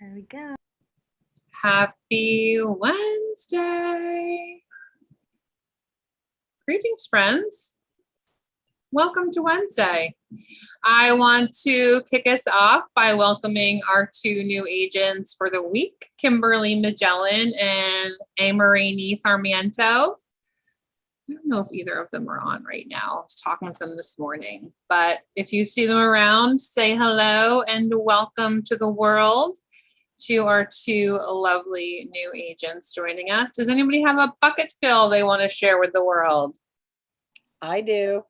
Here we go. Happy Wednesday. Greetings, friends. Welcome to Wednesday. I want to kick us off by welcoming our two new agents for the week, Kimberly Magellan and Amarini Sarmiento. I don't know if either of them are on right now. I was talking with them this morning, but if you see them around, say hello and welcome to the world to our two lovely new agents joining us. Does anybody have a bucket fill they want to share with the world? I do.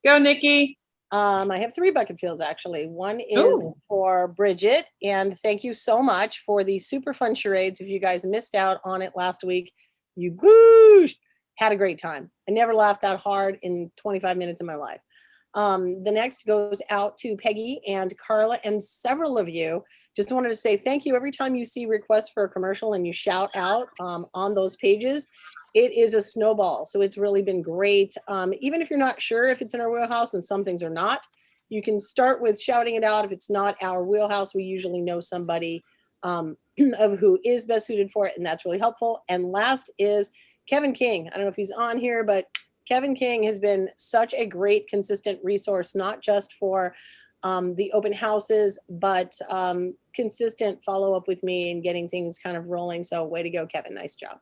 Go, Nikki. I have 3 bucket fills actually. One is for Bridget, and thank you so much for the super fun charades. If you guys missed out on it last week, you had a great time. I never laughed that hard in 25 minutes of my life. The next goes out to Peggy and Carla and several of you. Just wanted to say thank you. Every time you see requests for a commercial and you shout out on those pages, it is a snowball. So it's really been great. Even if you're not sure if it's in our wheelhouse, and some things are not, you can start with shouting it out. If it's not our wheelhouse, we usually know somebody of who is best suited for it, and that's really helpful. And last is Kevin King. I don't know if he's on here, but Kevin King has been such a great, consistent resource, not just for the open houses, but consistent follow-up with me and getting things kind of rolling. So way to go, Kevin. Nice job.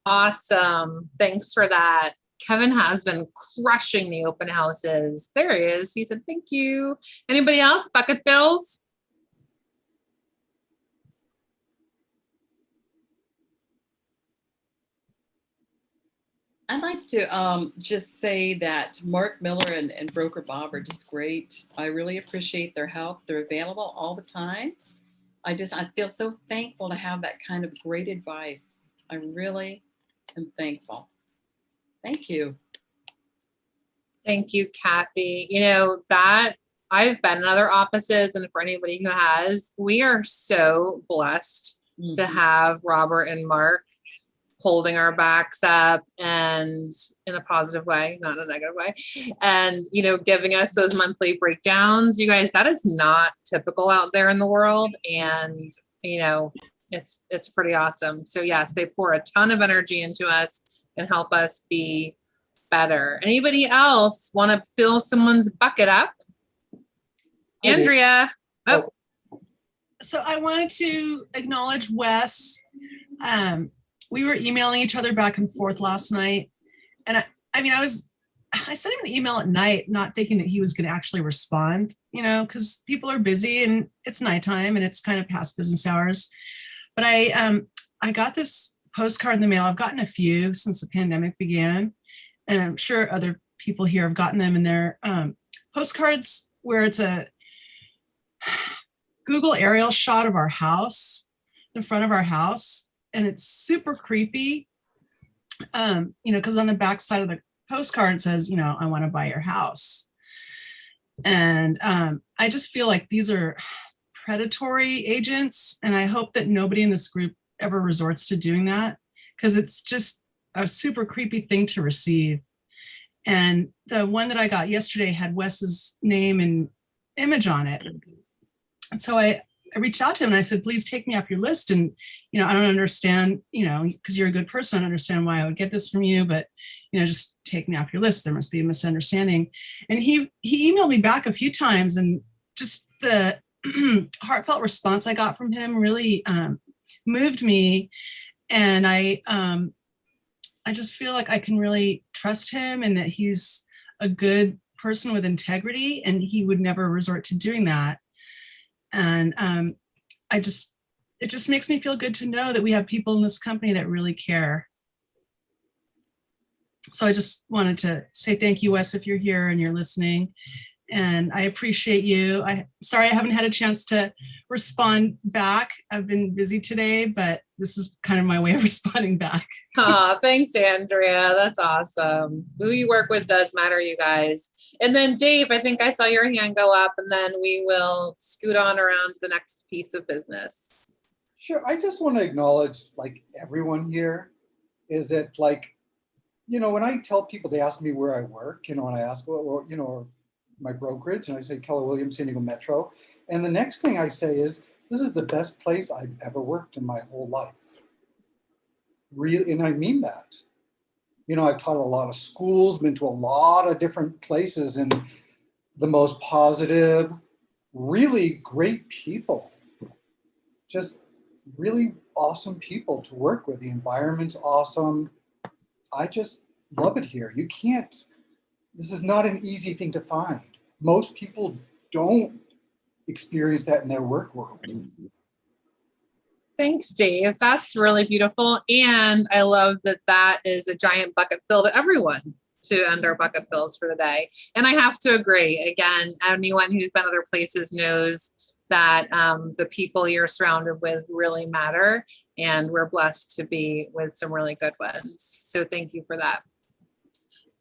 Awesome. Thanks for that. Kevin has been crushing the open houses. There he is. He said, thank you. Anybody else? Bucket fills? I'd like to just say that Mark Miller and Broker Bob are just great. I really appreciate their help. They're available all the time. I feel so thankful to have that kind of great advice. I really am thankful. Thank you. Thank you, Kathy. You know, that I've been in other offices, and for anybody who has, we are so blessed to have Robert and Mark holding our backs up, and in a positive way, not in a negative way, and, you know, giving us those monthly breakdowns. You guys, that is not typical out there in the world. And, you know, it's pretty awesome. So yes, they pour a ton of energy into us and help us be better. Anybody else want to fill someone's bucket up? Andrea. Oh. So I wanted to acknowledge Wes. We were emailing each other back and forth last night. And I sent him an email at night, not thinking that he was going to actually respond, you know, because people are busy and it's nighttime and it's kind of past business hours. But I got this postcard in the mail. I've gotten a few since the pandemic began, and I'm sure other people here have gotten them. And they're postcards where it's a Google aerial shot of our house, the front of our house. And it's super creepy, you know, because on the back side of the postcard says, you know, I want to buy your house. And I just feel like these are predatory agents. And I hope that nobody in this group ever resorts to doing that, because it's just a super creepy thing to receive. And the one that I got yesterday had Wes's name and image on it. And so I reached out to him and I said, please take me off your list. And, you know, I don't understand, you know, because you're a good person, I don't understand why I would get this from you, but, you know, just take me off your list. There must be a misunderstanding. And he emailed me back a few times, and just the heartfelt response I got from him really moved me. And I just feel like I can really trust him, and that he's a good person with integrity, and he would never resort to doing that. And it just makes me feel good to know that we have people in this company that really care. So I just wanted to say thank you, Wes, if you're here and you're listening. And I appreciate you. Sorry I haven't had a chance to respond back. I've been busy today, but this is kind of my way of responding back. Thanks, Andrea. That's awesome. Who you work with does matter, you guys. And then Dave, I think I saw your hand go up, and then we will scoot on around to the next piece of business. Sure. I just want to acknowledge, like, everyone here is that, like, you know, when I tell people, they ask me where I work, you know, and I ask, well, you know, my brokerage, and I say Keller Williams San Diego Metro. And the next thing I say is, this is the best place I've ever worked in my whole life. Really, and I mean that. You know, I've taught a lot of schools, been to a lot of different places, and the most positive, really great people. Just really awesome people to work with. The environment's awesome. I just love it here. You can't, this is not an easy thing to find. Most people don't experience that in their work world. Thanks, Dave. That's really beautiful. And I love that that is a giant bucket fill to everyone to end our bucket fills for the day. And I have to agree. Again, anyone who's been other places knows that the people you're surrounded with really matter. And we're blessed to be with some really good ones. So thank you for that.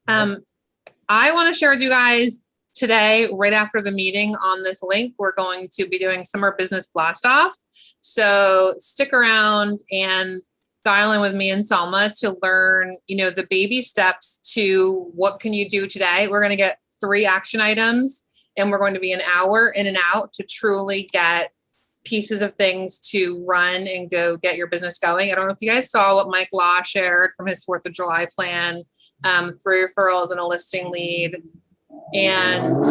I want to share with you guys today, right after the meeting on this link, we're going to be doing Summer Business Blast Off. So stick around and dial in with me and Salma to learn, you know, the baby steps to what can you do today. We're going to get 3 action items and we're going to be an hour in and out to truly get pieces of things to run and go get your business going. I don't know if you guys saw what Mike Law shared from his 4th of July plan, 3 referrals and a listing lead. And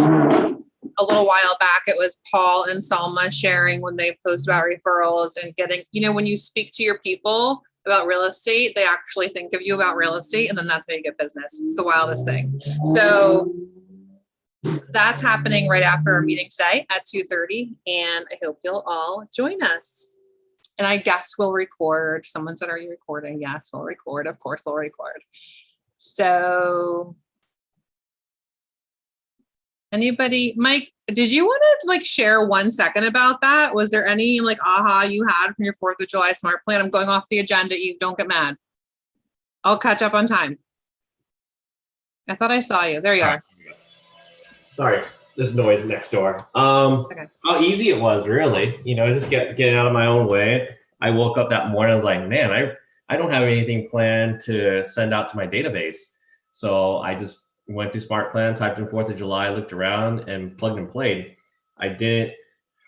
a little while back, it was Paul and Salma sharing when they post about referrals and getting, you know, when you speak to your people about real estate, they actually think of you about real estate, and then that's how you get business. It's the wildest thing. So that's happening right after our meeting today at 2:30, and I hope you'll all join us. And I guess we'll record. Someone said, are you recording? Yes, we'll record. Of course, we'll record. So anybody, Mike, did you want to like share 1 second about that? Was there any like aha you had from your 4th of July smart plan? I'm going off the agenda. You don't get mad. I'll catch up on time. I thought I saw you. There you are. Sorry, there's noise next door. Okay. How easy it was, really. You know, just getting out of my own way. I woke up that morning, I was like, man, I don't have anything planned to send out to my database. So I just went through Smart Plan, typed in 4th of July, looked around and plugged and played. I didn't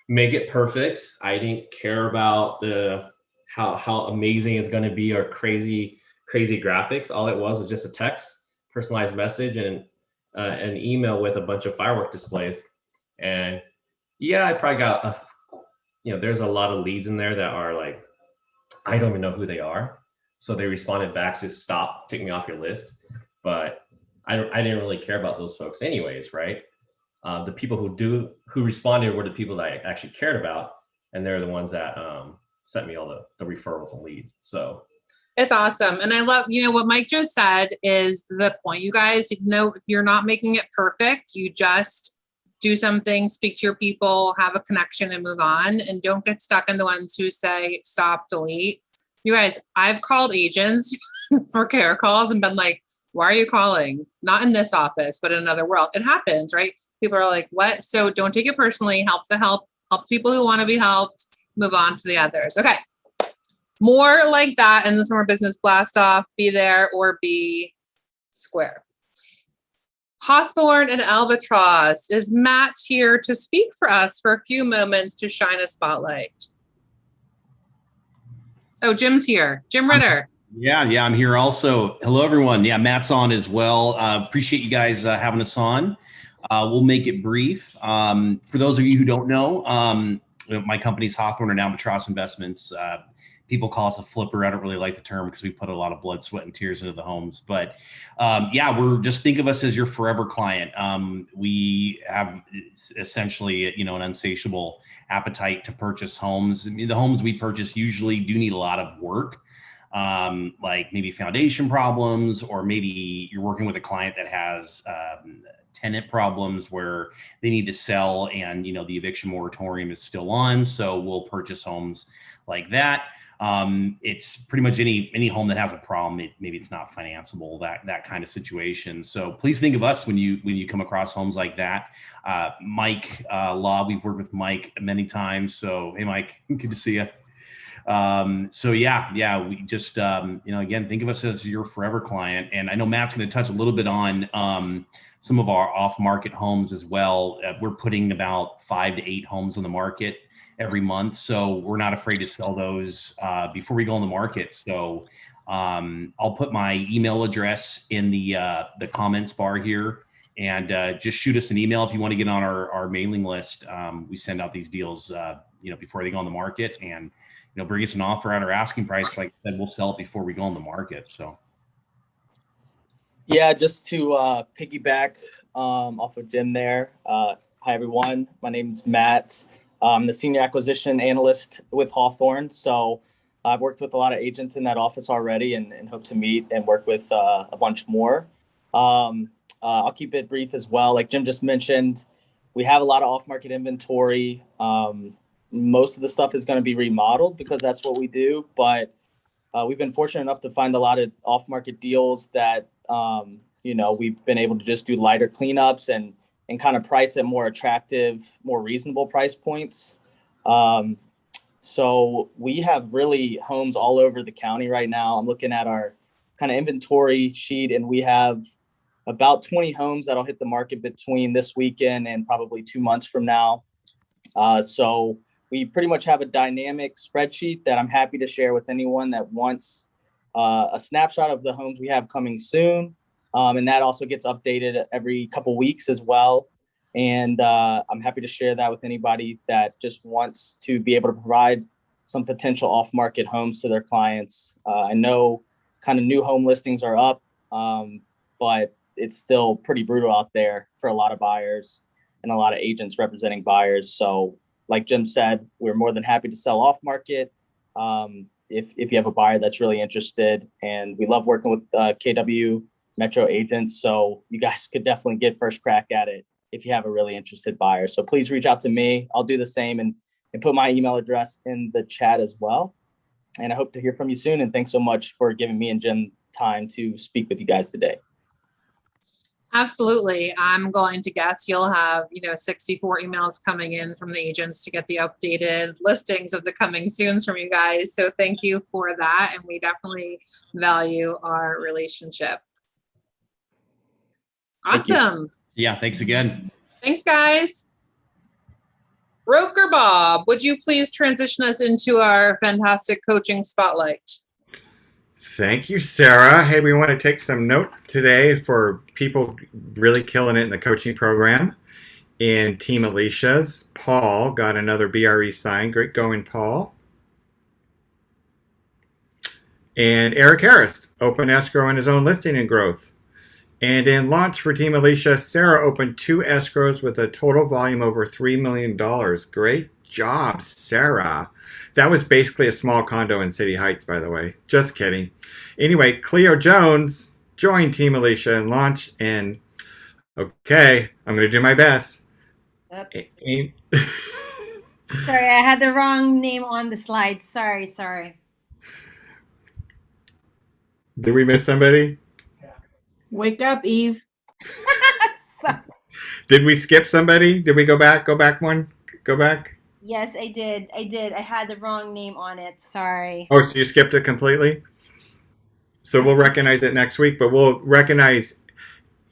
make it perfect. I didn't care about the how amazing it's going to be or crazy graphics. All it was just a text, personalized message, and an email with a bunch of firework displays. And yeah, I probably got there's a lot of leads in there that are like, I don't even know who they are. So they responded back, says, stop, take me off your list. But I didn't really care about those folks anyways, right? The people who responded were the people that I actually cared about. And they're the ones that sent me all the referrals and leads. So it's awesome. And I love, what Mike just said is the point, you guys. You're not making it perfect. You just do something, speak to your people, have a connection and move on. And don't get stuck in the ones who say, stop, delete. You guys, I've called agents for care calls and been like, why are you calling? Not in this office, but in another world. It happens, right? People are like, what? So don't take it personally. Help people who want to be helped, move on to the others. Okay. More like that in the Summer Business Blast Off. Be there or be square. Hawthorne and Albatross. Is Matt here to speak for us for a few moments to shine a spotlight? Oh, Jim's here. Jim Ritter. Yeah, I'm here also. Hello, everyone. Yeah, Matt's on as well. Appreciate you guys having us on. We'll make it brief. For those of you who don't know, my company's Hawthorne and Albatross Investments. People call us a flipper. I don't really like the term because we put a lot of blood, sweat, and tears into the homes. But we're just think of us as your forever client. We have essentially, an insatiable appetite to purchase homes. I mean, the homes we purchase usually do need a lot of work. Like maybe foundation problems, or maybe you're working with a client that has tenant problems where they need to sell and, the eviction moratorium is still on. So we'll purchase homes like that. It's pretty much any home that has a problem. Maybe it's not financeable, that kind of situation. So please think of us when you come across homes like that. Mike Law, we've worked with Mike many times. So hey, Mike, good to see you. So yeah, we just, again, think of us as your forever client. And I know Matt's going to touch a little bit on some of our off-market homes as well. We're putting about 5 to 8 homes on the market every month. So we're not afraid to sell those before we go on the market. So I'll put my email address in the comments bar here, and just shoot us an email if you want to get on our mailing list. We send out these deals, before they go on the market, and bring us an offer at our asking price. Like I said, we'll sell it before we go on the market. So. Yeah, just to piggyback off of Jim there. Hi, everyone. My name's Matt. I'm the Senior Acquisition Analyst with Hawthorne. So I've worked with a lot of agents in that office already, and hope to meet and work with a bunch more. I'll keep it brief as well. Like Jim just mentioned, we have a lot of off-market inventory. Most of the stuff is going to be remodeled because that's what we do. But we've been fortunate enough to find a lot of off-market deals that, we've been able to just do lighter cleanups and kind of price at more attractive, more reasonable price points. So we have really homes all over the county right now. I'm looking at our kind of inventory sheet, and we have about 20 homes that'll hit the market between this weekend and probably 2 months from now. So we pretty much have a dynamic spreadsheet that I'm happy to share with anyone that wants a snapshot of the homes we have coming soon. And that also gets updated every couple weeks as well. And I'm happy to share that with anybody that just wants to be able to provide some potential off-market homes to their clients. I know kind of new home listings are up, but it's still pretty brutal out there for a lot of buyers and a lot of agents representing buyers. So like Jim said, we're more than happy to sell off-market if you have a buyer that's really interested. And we love working with KW Metro agents. So you guys could definitely get first crack at it if you have a really interested buyer. So please reach out to me. I'll do the same and put my email address in the chat as well. And I hope to hear from you soon. And thanks so much for giving me and Jim time to speak with you guys today. Absolutely. I'm going to guess you'll have, 64 emails coming in from the agents to get the updated listings of the coming soons from you guys. So thank you for that. And we definitely value our relationship. Awesome. Yeah, thanks again. Thanks, guys. Broker Bob, would you please transition us into our fantastic coaching spotlight? Thank you, Sarah. Hey, we want to take some notes today for people really killing it in the coaching program. In Team Alicia's, Paul got another BRE sign. Great going, Paul. And Eric Harris, open escrow in his own listing and growth. And in launch for Team Alicia, Sarah opened 2 escrows with a total volume over $3 million. Great job, Sarah. That was basically a small condo in City Heights, by the way. Just kidding. Anyway, Cleo Jones joined Team Alicia in launch. And okay, I'm going to do my best. Oops. Sorry, I had the wrong name on the slide. Sorry. Did we miss somebody? Wake up, Eve. Did we skip somebody? Did we go back? Go back? Yes, I did. I had the wrong name on it. Sorry. Oh, so you skipped it completely? So we'll recognize it next week, but we'll recognize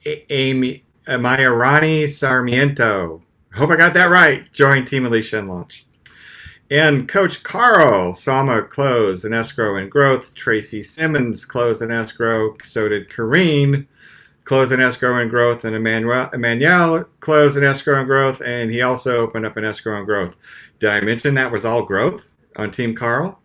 Amy, Maya Rani Sarmiento. Hope I got that right. Join Team Alicia and launch. And Coach Carl Sama closed an escrow and growth. Tracy Simmons closed an escrow. So did Kareen. Closed an escrow and growth. And Emmanuel closed an escrow and growth. And he also opened up an escrow and growth. Did I mention that was all growth on Team Carl?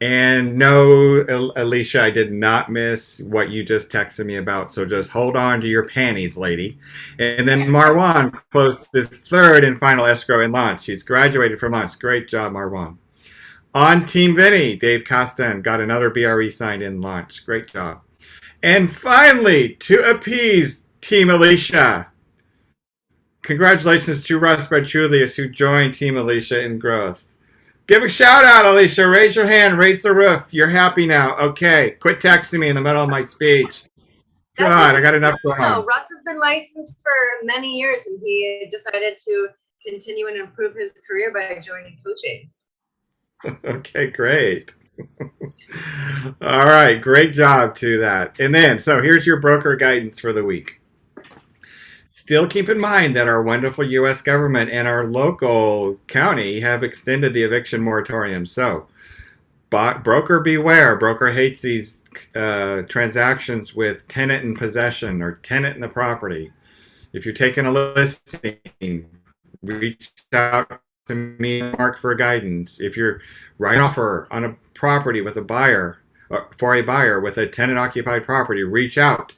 And no, Alicia, I did not miss what you just texted me about. So just hold on to your panties, lady. And then Marwan closed his 3rd and final escrow in launch. He's graduated from launch. Great job, Marwan. On Team Vinny, Dave Costin got another BRE signed in launch. Great job. And finally, to appease Team Alicia, congratulations to Russ Julius, who joined Team Alicia in growth. Give a shout out, Alicia. Raise your hand. Raise the roof. You're happy now. Okay. Quit texting me in the middle of my speech. God, I got enough going on. No, Russ has been licensed for many years, and he decided to continue and improve his career by joining coaching. Okay, great. All right, great job to that. And then, so here's your broker guidance for the week. Still keep in mind that our wonderful U.S. government and our local county have extended the eviction moratorium. So, broker beware. Broker hates these transactions with tenant in possession or tenant in the property. If you're taking a listing, reach out to me, Mark, for guidance. If you're writing an offer on a property with a buyer, for a buyer with a tenant occupied property, reach out.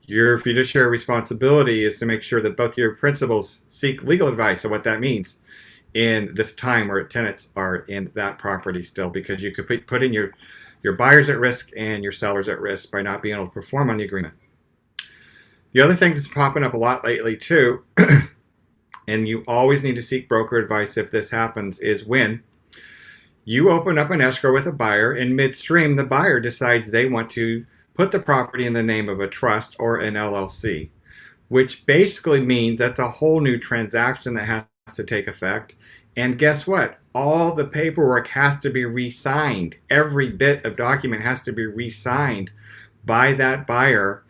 Your fiduciary responsibility is to make sure that both your principals seek legal advice on what that means in this time where tenants are in that property still, because you could put in your buyers at risk and your sellers at risk by not being able to perform on the agreement. The other thing that's popping up a lot lately too, and you always need to seek broker advice if this happens, is when you open up an escrow with a buyer and midstream the buyer decides they want to put the property in the name of a trust or an LLC, which basically means that's a whole new transaction that has to take effect. And guess what? All the paperwork has to be re-signed. Every bit of document has to be re-signed by that buyer,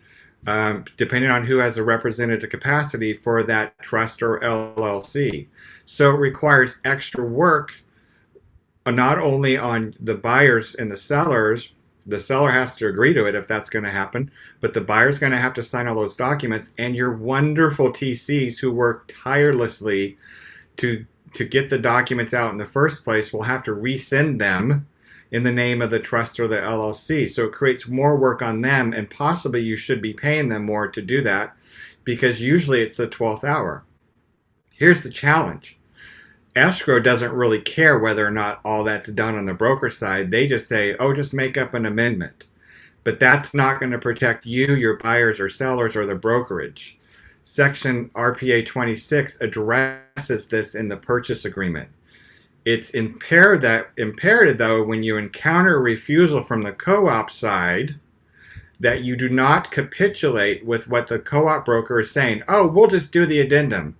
depending on who has a representative capacity for that trust or LLC. So it requires extra work, not only on the buyers and the sellers. The seller has to agree to it if that's going to happen, but the buyer's going to have to sign all those documents, and your wonderful TCs who work tirelessly to get the documents out in the first place will have to resend them in the name of the trust or the LLC. So it creates more work on them, and possibly you should be paying them more to do that, because usually it's the 12th hour. Here's the challenge. Escrow doesn't really care whether or not all that's done on the broker side. They just say, oh, just make up an amendment. But that's not going to protect you, your buyers or sellers, or the brokerage. Section RPA 26 addresses this in the purchase agreement. It's imperative, though, when you encounter a refusal from the co-op side, that you do not capitulate with what the co-op broker is saying. Oh, we'll just do the addendum.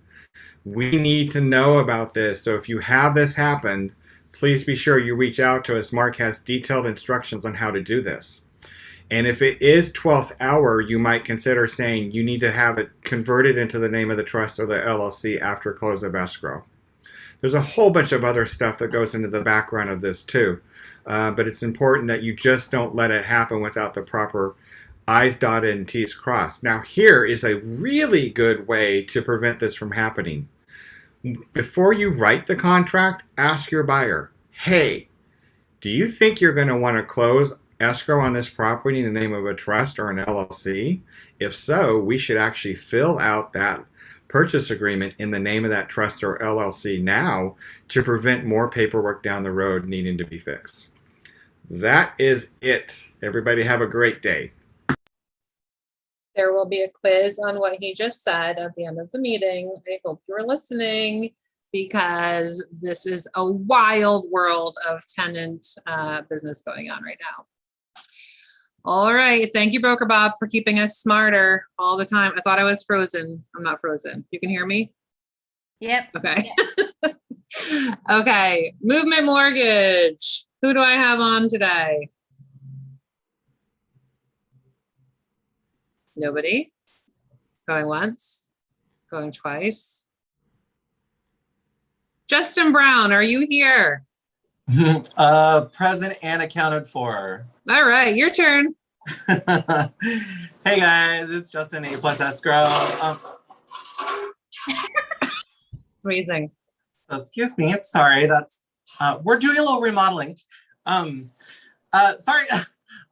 We need to know about this. So if you have this happen, please be sure you reach out to us. Mark has detailed instructions on how to do this. And if it is 12th hour, you might consider saying you need to have it converted into the name of the trust or the LLC after close of escrow. There's a whole bunch of other stuff that goes into the background of this too. But it's important that you just don't let it happen without the proper I's dotted and T's crossed. Now, here is a really good way to prevent this from happening. Before you write the contract, ask your buyer, hey, do you think you're going to want to close escrow on this property in the name of a trust or an LLC? If so, we should actually fill out that purchase agreement in the name of that trust or LLC now to prevent more paperwork down the road needing to be fixed. That is it. Everybody have a great day. There will be a quiz on what he just said at the end of the meeting. I hope you were listening, because this is a wild world of tenant business going on right now. All right. Thank you, Broker Bob, for keeping us smarter all the time. I thought I was frozen. I'm not frozen. You can hear me? Yep. Okay. Okay. Movement Mortgage. Who do I have on today? Nobody? Going once? Going twice? Justin Brown, are you here? Present and accounted for. All right, your turn. Hey guys, it's Justin, A+ Escrow. Amazing. Excuse me, sorry, that's, we're doing a little remodeling. Sorry,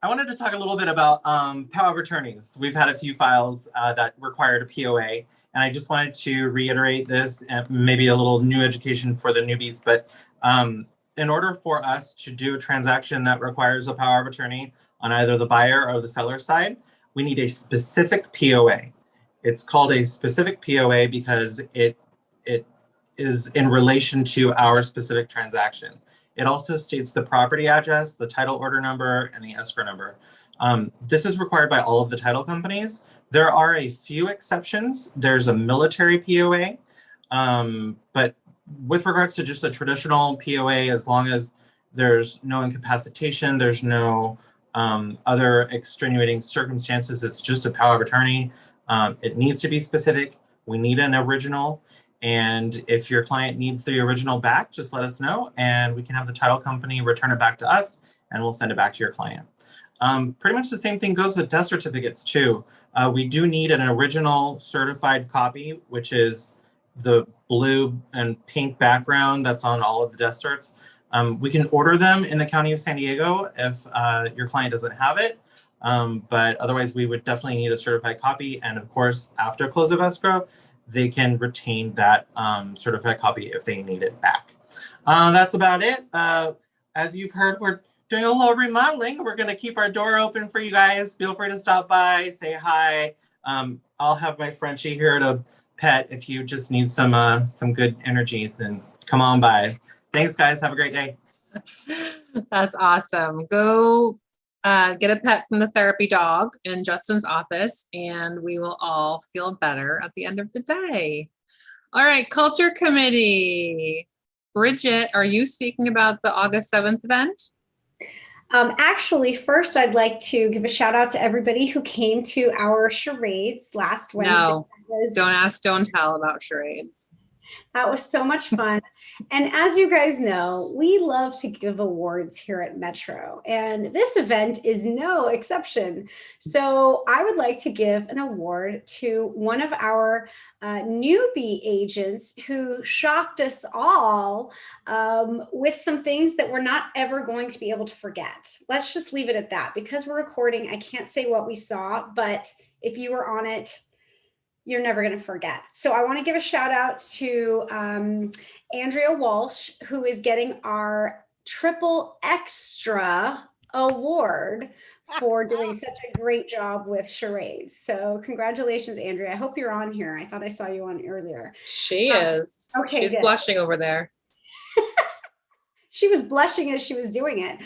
I wanted to talk a little bit about power of attorneys. We've had a few files that required a POA, and I just wanted to reiterate this, and maybe a little new education for the newbies, but in order for us to do a transaction that requires a power of attorney on either the buyer or the seller side, we need a specific POA. It's called a specific POA because it is in relation to our specific transaction. It also states the property address, the title order number, and the escrow number. This is required by all of the title companies. There are a few exceptions. There's a military POA, but with regards to just a traditional POA, as long as There's no incapacitation. There's no other extenuating circumstances. It's just a power of attorney. It needs to be specific. We need an original. And if your client needs the original back, just let us know and we can have the title company return it back to us and we'll send it back to your client. Pretty much the same thing goes with death certificates too. We do need an original certified copy, which is the blue and pink background that's on all of the death certs. We can order them in the County of San Diego if your client doesn't have it. But otherwise, we would definitely need a certified copy. And of course, after close of escrow, they can retain that certified copy if they need it back. That's about it. As you've heard, we're doing a little remodeling. We're going to keep our door open for you guys. Feel free to stop by, say hi. I'll have my Frenchie here to pet if you just need some good energy, then come on by. Thanks, guys. Have a great day. That's awesome. Go get a pet from the therapy dog in Justin's office, and we will all feel better at the end of the day. All right, Culture Committee. Bridget, are you speaking about the August 7th event? Actually, first, I'd like to give a shout out to everybody who came to our charades last Wednesday. No, don't ask, don't tell about charades. That was so much fun. And as you guys know, we love to give awards here at Metro, and this event is no exception. So I would like to give an award to one of our newbie agents who shocked us all with some things that we're not ever going to be able to forget. Let's just leave it at that. Because we're recording, I can't say what we saw, but if you were on it, you're never going to forget. So I want to give a shout out to Andrea Walsh, who is getting our triple extra award for doing such a great job with charades. So congratulations, Andrea. I hope you're on here. I thought I saw you on earlier. She is. Okay, she's good. blushing over there. She was blushing as she was doing it.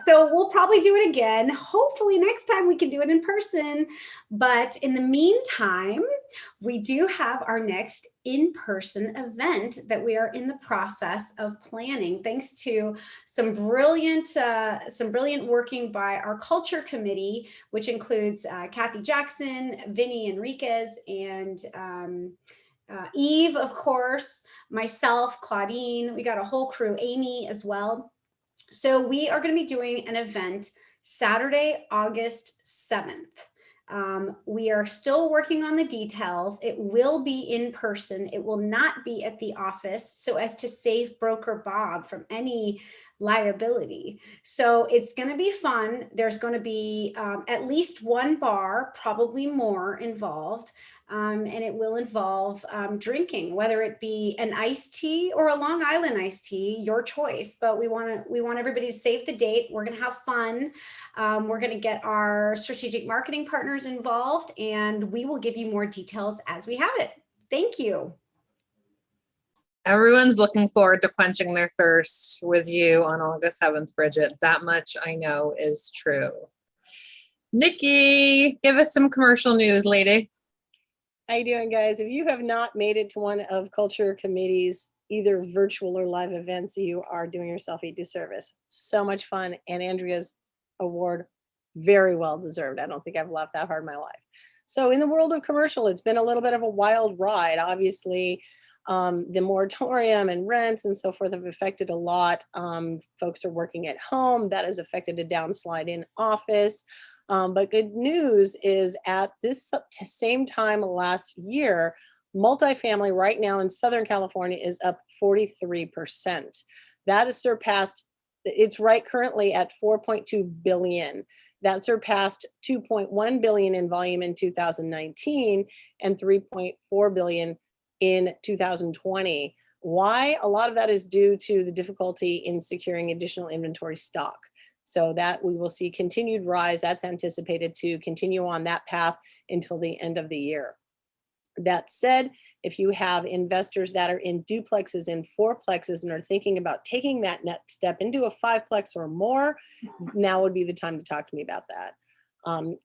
So we'll probably do it again. Hopefully next time we can do it in person. But in the meantime, we do have our next in-person event that we are in the process of planning, thanks to some brilliant working by our culture committee, which includes Kathy Jackson, Vinny Enriquez, and Eve, of course, myself, Claudine. We got a whole crew, Amy as well. So we are going to be doing an event Saturday, August 7th. We are still working on the details. It will be in person. It will not be at the office, so as to save broker Bob from any liability. So it's going to be fun. There's going to be at least one bar, probably more involved. And it will involve drinking, whether it be an iced tea or a Long Island iced tea, your choice. But we want everybody to save the date. We're going to have fun. We're going to get our strategic marketing partners involved, and we will give you more details as we have it. Thank you. Everyone's looking forward to quenching their thirst with you on August 7th, Bridget. That much I know is true. Nikki, give us some commercial news, lady. How you doing, guys? If you have not made it to one of Culture Committee's either virtual or live events, you are doing yourself a disservice. So much fun, and Andrea's award, very well deserved. I don't think I've laughed that hard in my life. So in the world of commercial, it's been a little bit of a wild ride. Obviously, the moratorium and rents and so forth have affected a lot. Folks are working at home. That has affected a downslide in office. But good news is at this same time last year, multifamily right now in Southern California is up 43%. That has surpassed, it's right currently at 4.2 billion. That surpassed 2.1 billion in volume in 2019 and 3.4 billion in 2020. Why? A lot of that is due to the difficulty in securing additional inventory stock. So that we will see continued rise. That's anticipated to continue on that path until the end of the year. That said, if you have investors that are in duplexes and fourplexes and are thinking about taking that next step into a fiveplex or more, now would be the time to talk to me about that.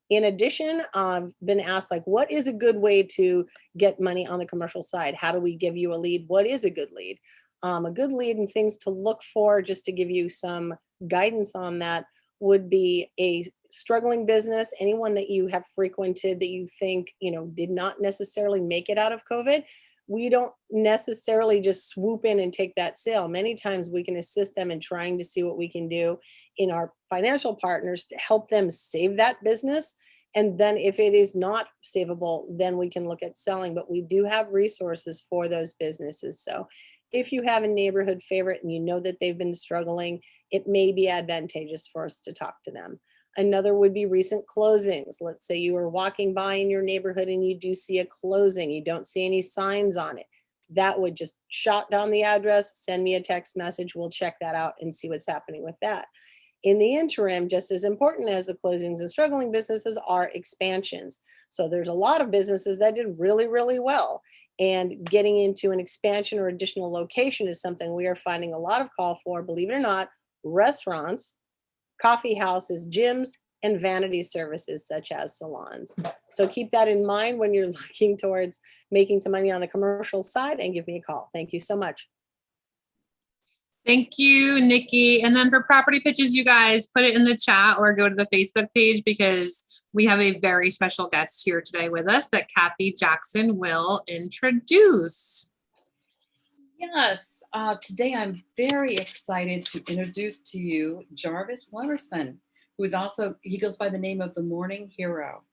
In addition, I've been asked, like, what is a good way to get money on the commercial side? How do we give you a lead? What is a good lead? A good lead and things to look for, just to give you some guidance on that, would be a struggling business, anyone that you have frequented that you think, did not necessarily make it out of COVID. We don't necessarily just swoop in and take that sale. Many times we can assist them in trying to see what we can do in our financial partners to help them save that business. And then if it is not savable, then we can look at selling. But we do have resources for those businesses. So if you have a neighborhood favorite and you know that they've been struggling, it may be advantageous for us to talk to them. Another would be recent closings. Let's say you are walking by in your neighborhood and you do see a closing, you don't see any signs on it. That would just shot down the address, send me a text message. We'll check that out and see what's happening with that. In the interim, just as important as the closings and struggling businesses are expansions. So there's a lot of businesses that did really, really well. And getting into an expansion or additional location is something we are finding a lot of call for, believe it or not. Restaurants, coffee houses, gyms, and vanity services such as salons. So keep that in mind when you're looking towards making some money on the commercial side, and give me a call. Thank you so much. Thank you, Nikki. And then for property pitches, you guys put it in the chat or go to the Facebook page, because we have a very special guest here today with us that Kathy Jackson will introduce. Yes, today I'm very excited to introduce to you Jarvis Leverson, who is also, he goes by the name of the Morning Hero,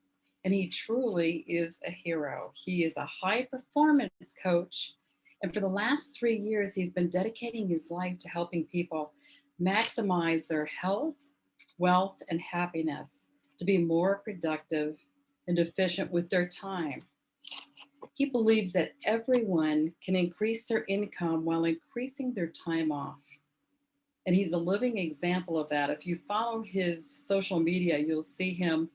and he truly is a hero. He is a high performance coach, and for the last 3 years, he's been dedicating his life to helping people maximize their health, wealth, and happiness to be more productive and efficient with their time. He believes that everyone can increase their income while increasing their time off. And he's a living example of that. If you follow his social media, you'll see him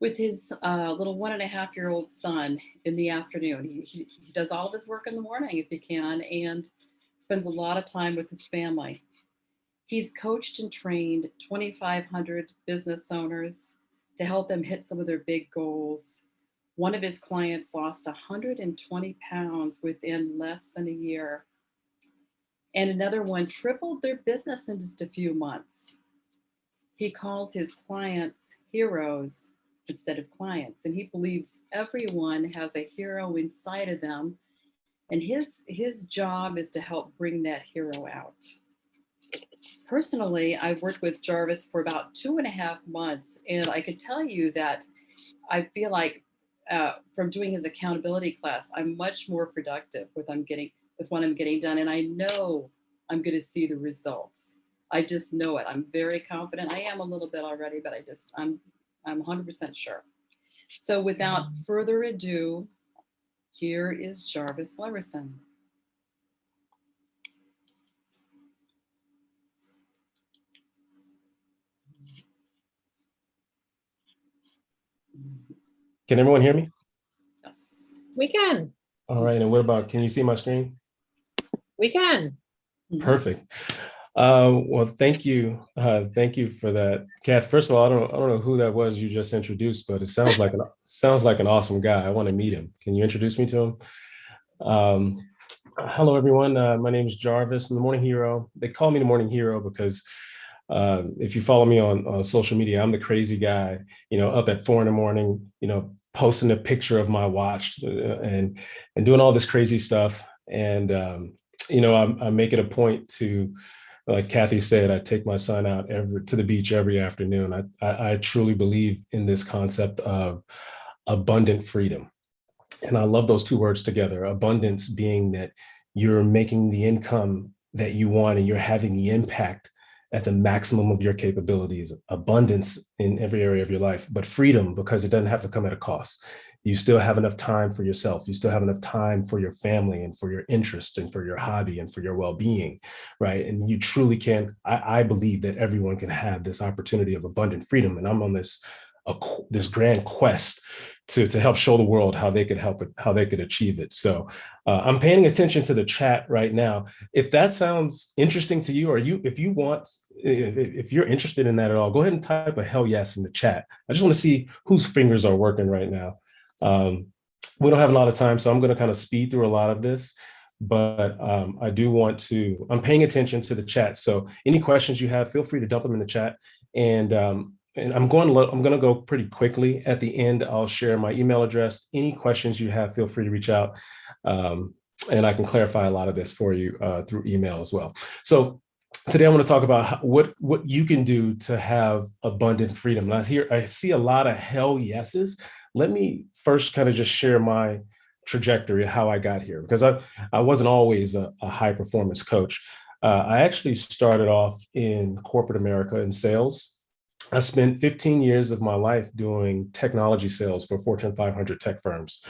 with his little 1.5-year-old son in the afternoon. He does all of his work in the morning if he can, and spends a lot of time with his family. He's coached and trained 2,500 business owners to help them hit some of their big goals. One of his clients lost 120 pounds within less than a year. And another one tripled their business in just a few months. He calls his clients heroes instead of clients. And he believes everyone has a hero inside of them. And his job is to help bring that hero out. Personally, I've worked with Jarvis for about 2.5 months. And I could tell you that I feel like from doing his accountability class, I'm much more productive with what I'm getting done. And I know I'm going to see the results. I just know it. I'm very confident. I am a little bit already, but I'm 100% sure. So without further ado, here is Jarvis Leverson. Can everyone hear me? Yes. We can. All right. And what about, can you see my screen? We can. Perfect. Well, thank you. Thank you for that. Kath, first of all, I don't know who that was you just introduced, but it sounds like an awesome guy. I want to meet him. Can you introduce me to him? Hello, everyone. My name is Jarvis. I'm the Morning Hero. They call me the Morning Hero because if you follow me on social media, I'm the crazy guy, up at 4 a.m, posting a picture of my watch and doing all this crazy stuff. And, I make it a point to, like Kathy said, I take my son out to the beach every afternoon. I truly believe in this concept of abundant freedom. And I love those two words together, abundance being that you're making the income that you want and you're having the impact at the maximum of your capabilities, abundance in every area of your life, but freedom because it doesn't have to come at a cost. You still have enough time for yourself. You still have enough time for your family and for your interests and for your hobby and for your well-being, right? And you truly can, I believe that everyone can have this opportunity of abundant freedom. And I'm on this grand quest to help show the world how they could achieve it. So I'm paying attention to the chat right now. If that sounds interesting to you, or if you're interested in that at all, go ahead and type a hell yes in the chat. I just want to see whose fingers are working right now. We don't have a lot of time, so I'm going to kind of speed through a lot of this. but I'm paying attention to the chat. So any questions you have, feel free to dump them in the chat. And I'm going to go pretty quickly. At the end, I'll share my email address. Any questions you have, feel free to reach out. And I can clarify a lot of this for you through email as well. So today I want to talk about what you can do to have abundant freedom. And I see a lot of hell yeses. Let me first kind of just share my trajectory, how I got here, because I wasn't always a high performance coach. I actually started off in corporate America in sales. I spent 15 years of my life doing technology sales for Fortune 500 tech firms.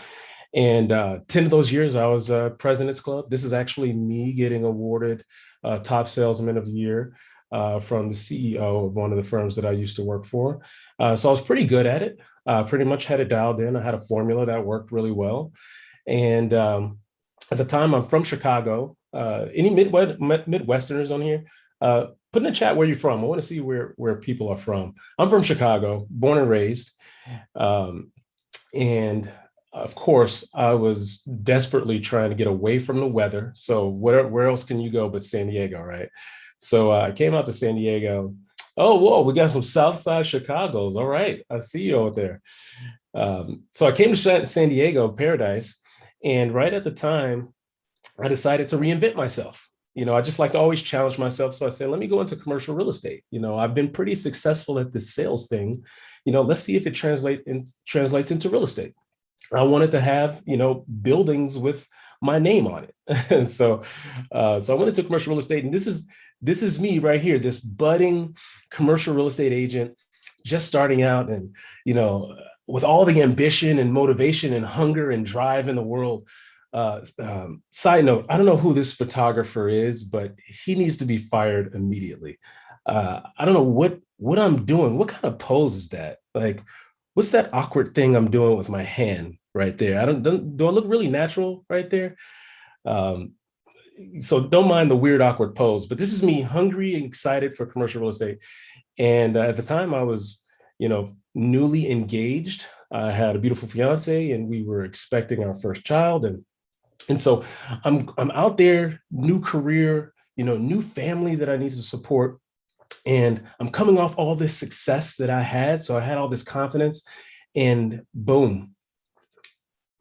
And 10 of those years, I was President's Club. This is actually me getting awarded Top Salesman of the Year from the CEO of one of the firms that I used to work for. So I was pretty good at it. Pretty much had it dialed in. I had a formula that worked really well. And at the time, I'm from Chicago. Any Midwesterners on here? Put in the chat where you're from. I want to see where people are from. I'm from Chicago, born and raised. And of course, I was desperately trying to get away from the weather. So where else can you go but San Diego, right? So I came out to San Diego. Oh, whoa, we got some Southside Chicago's. All right, I see you out there. So I came to San Diego, paradise. And right at the time, I decided to reinvent myself. I just like to always challenge myself. So I said, let me go into commercial real estate. I've been pretty successful at this sales thing. Let's see if it translates into real estate. I wanted to have, buildings with my name on it. And so I went into commercial real estate, and this is me right here, this budding commercial real estate agent, just starting out, and, with all the ambition and motivation and hunger and drive in the world. Side note, I don't know who this photographer is, but he needs to be fired immediately. I don't know what I'm doing. What kind of pose is that? Like, what's that awkward thing I'm doing with my hand right there? Do I look really natural right there? So don't mind the weird, awkward pose, but this is me, hungry and excited for commercial real estate. And at the time I was, newly engaged. I had a beautiful fiance, and we were expecting our first child. And so I'm out there, new career, new family that I need to support. And I'm coming off all this success that I had. So I had all this confidence, and boom,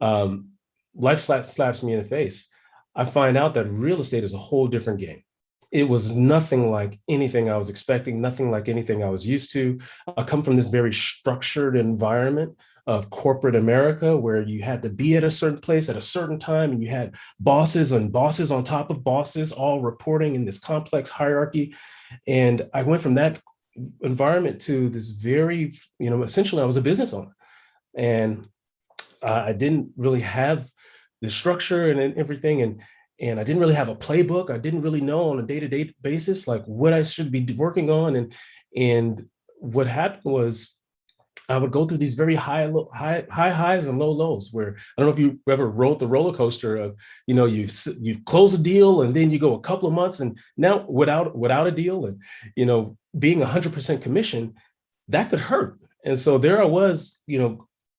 life slaps me in the face. I find out that real estate is a whole different game. It was nothing like anything I was expecting, nothing like anything I was used to. I come from this very structured environment of corporate America, where you had to be at a certain place at a certain time, and you had bosses and bosses on top of bosses, all reporting in this complex hierarchy. And I went from that environment to this very, essentially I was a business owner, and I didn't really have the structure and everything. And I didn't really have a playbook. I didn't really know on a day-to-day basis, like what I should be working on. And what happened was I would go through these very high highs and low lows, where I don't know if you ever rode the roller coaster of, you close a deal, and then you go a couple of months, and now without a deal, and, being 100% commission, that could hurt. And so there I was,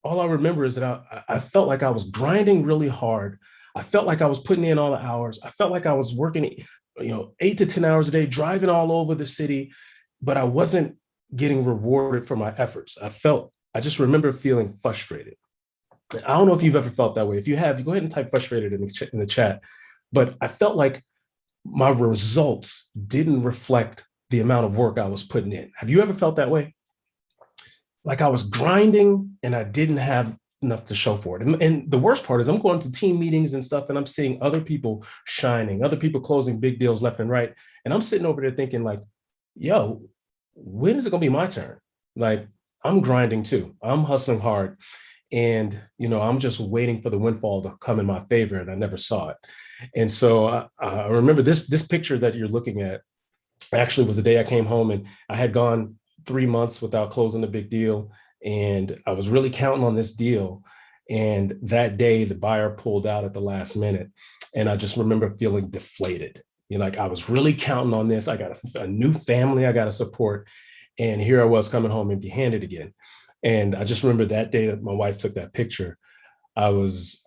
all I remember is that I felt like I was grinding really hard. I felt like I was putting in all the hours. I felt like I was working, 8 to 10 hours a day, driving all over the city, but I wasn't getting rewarded for my efforts. I just remember feeling frustrated. I don't know if you've ever felt that way. If you have, you go ahead and type frustrated in the chat. But I felt like my results didn't reflect the amount of work I was putting in. Have you ever felt that way? Like I was grinding and I didn't have enough to show for it. And the worst part is I'm going to team meetings and stuff, and I'm seeing other people shining, other people closing big deals left and right. And I'm sitting over there thinking like, yo, when is it going to be my turn? Like, I'm grinding too. I'm hustling hard. And, I'm just waiting for the windfall to come in my favor, and I never saw it. And so I remember this picture that you're looking at actually was the day I came home, and I had gone 3 months without closing a big deal. And I was really counting on this deal. And that day, the buyer pulled out at the last minute. And I just remember feeling deflated. Like I was really counting on this. I got a new family I got to support. And here I was coming home empty-handed again. And I just remember that day that my wife took that picture, I was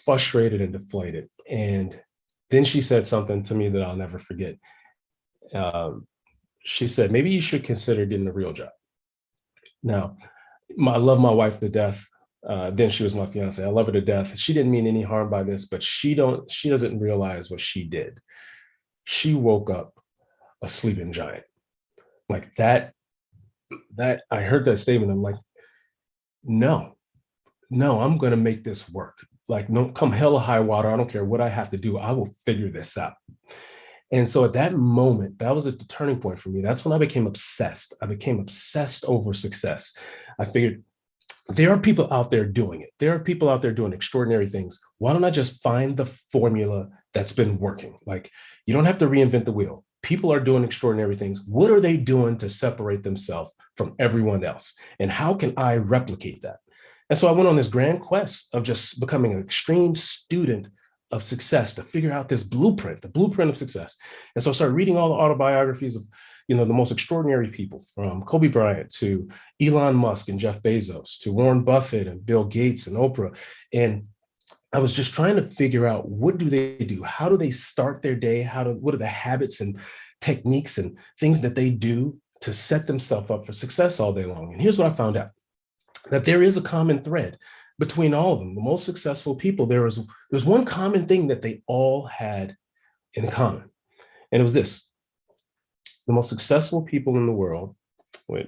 frustrated and deflated. And Then she said something to me that I'll never forget. She said, maybe you should consider getting a real job. Now, I love my wife to death. Then she was my fiance. I love her to death. She didn't mean any harm by this, but she doesn't realize what she did. She woke up a sleeping giant. Like that, I heard that statement. I'm like, no, I'm going to make this work. Like, no, come hell or high water. I don't care what I have to do. I will figure this out. And so at that moment, that was a turning point for me. That's when I became obsessed. I became obsessed over success. I figured there are people out there doing it. There are people out there doing extraordinary things. Why don't I just find the formula that's been working? Like, you don't have to reinvent the wheel. People are doing extraordinary things. What are they doing to separate themselves from everyone else? And how can I replicate that? And so I went on this grand quest of just becoming an extreme student of success to figure out this blueprint, the blueprint of success. And so I started reading all the autobiographies of, the most extraordinary people, from Kobe Bryant to Elon Musk and Jeff Bezos to Warren Buffett and Bill Gates and Oprah. And I was just trying to figure out, what do they do? How do they start their day? What are the habits and techniques and things that they do to set themselves up for success all day long? And here's what I found out, that there is a common thread between all of them. The most successful people, there's one common thing that they all had in common. And it was this: the most successful people in the world, there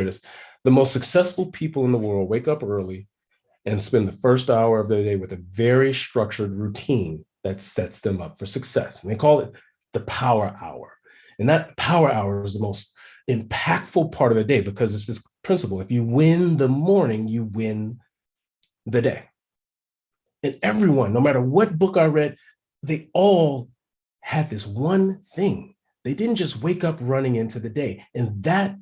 it is. The most successful people in the world wake up early and spend the first hour of their day with a very structured routine that sets them up for success. And they call it the power hour. And that power hour is the most impactful part of the day, because it's this principle: if you win the morning, you win the day. And everyone, no matter what book I read, they all had this one thing. They didn't just wake up running into the day. And that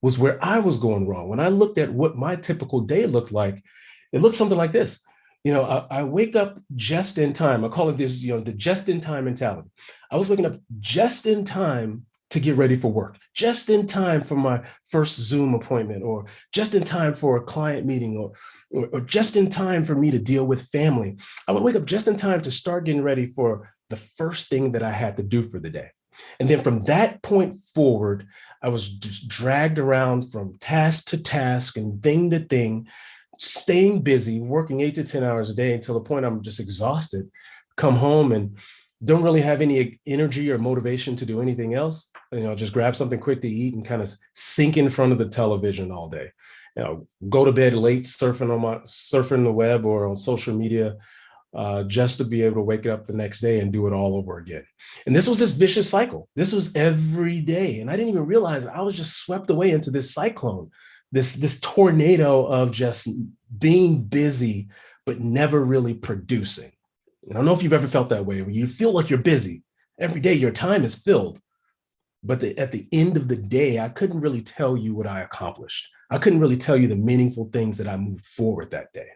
was where I was going wrong. When I looked at what my typical day looked like, it looked something like this. I wake up just in time. I call it this, the just in time mentality. I was waking up just in time to get ready for work, just in time for my first Zoom appointment, or just in time for a client meeting, or just in time for me to deal with family. I would wake up just in time to start getting ready for the first thing that I had to do for the day. And then from that point forward, I was just dragged around from task to task and thing to thing, staying busy, working 8 to 10 hours a day until the point I'm just exhausted, come home and don't really have any energy or motivation to do anything else. Just grab something quick to eat and kind of sink in front of the television all day. Go to bed late, surfing the web or on social media, just to be able to wake up the next day and do it all over again. And this was this vicious cycle. This was every day. And I didn't even realize I was just swept away into this cyclone, this tornado of just being busy, but never really producing. I don't know if you've ever felt that way, where you feel like you're busy. Every day your time is filled. But at the end of the day, I couldn't really tell you what I accomplished. I couldn't really tell you the meaningful things that I moved forward that day.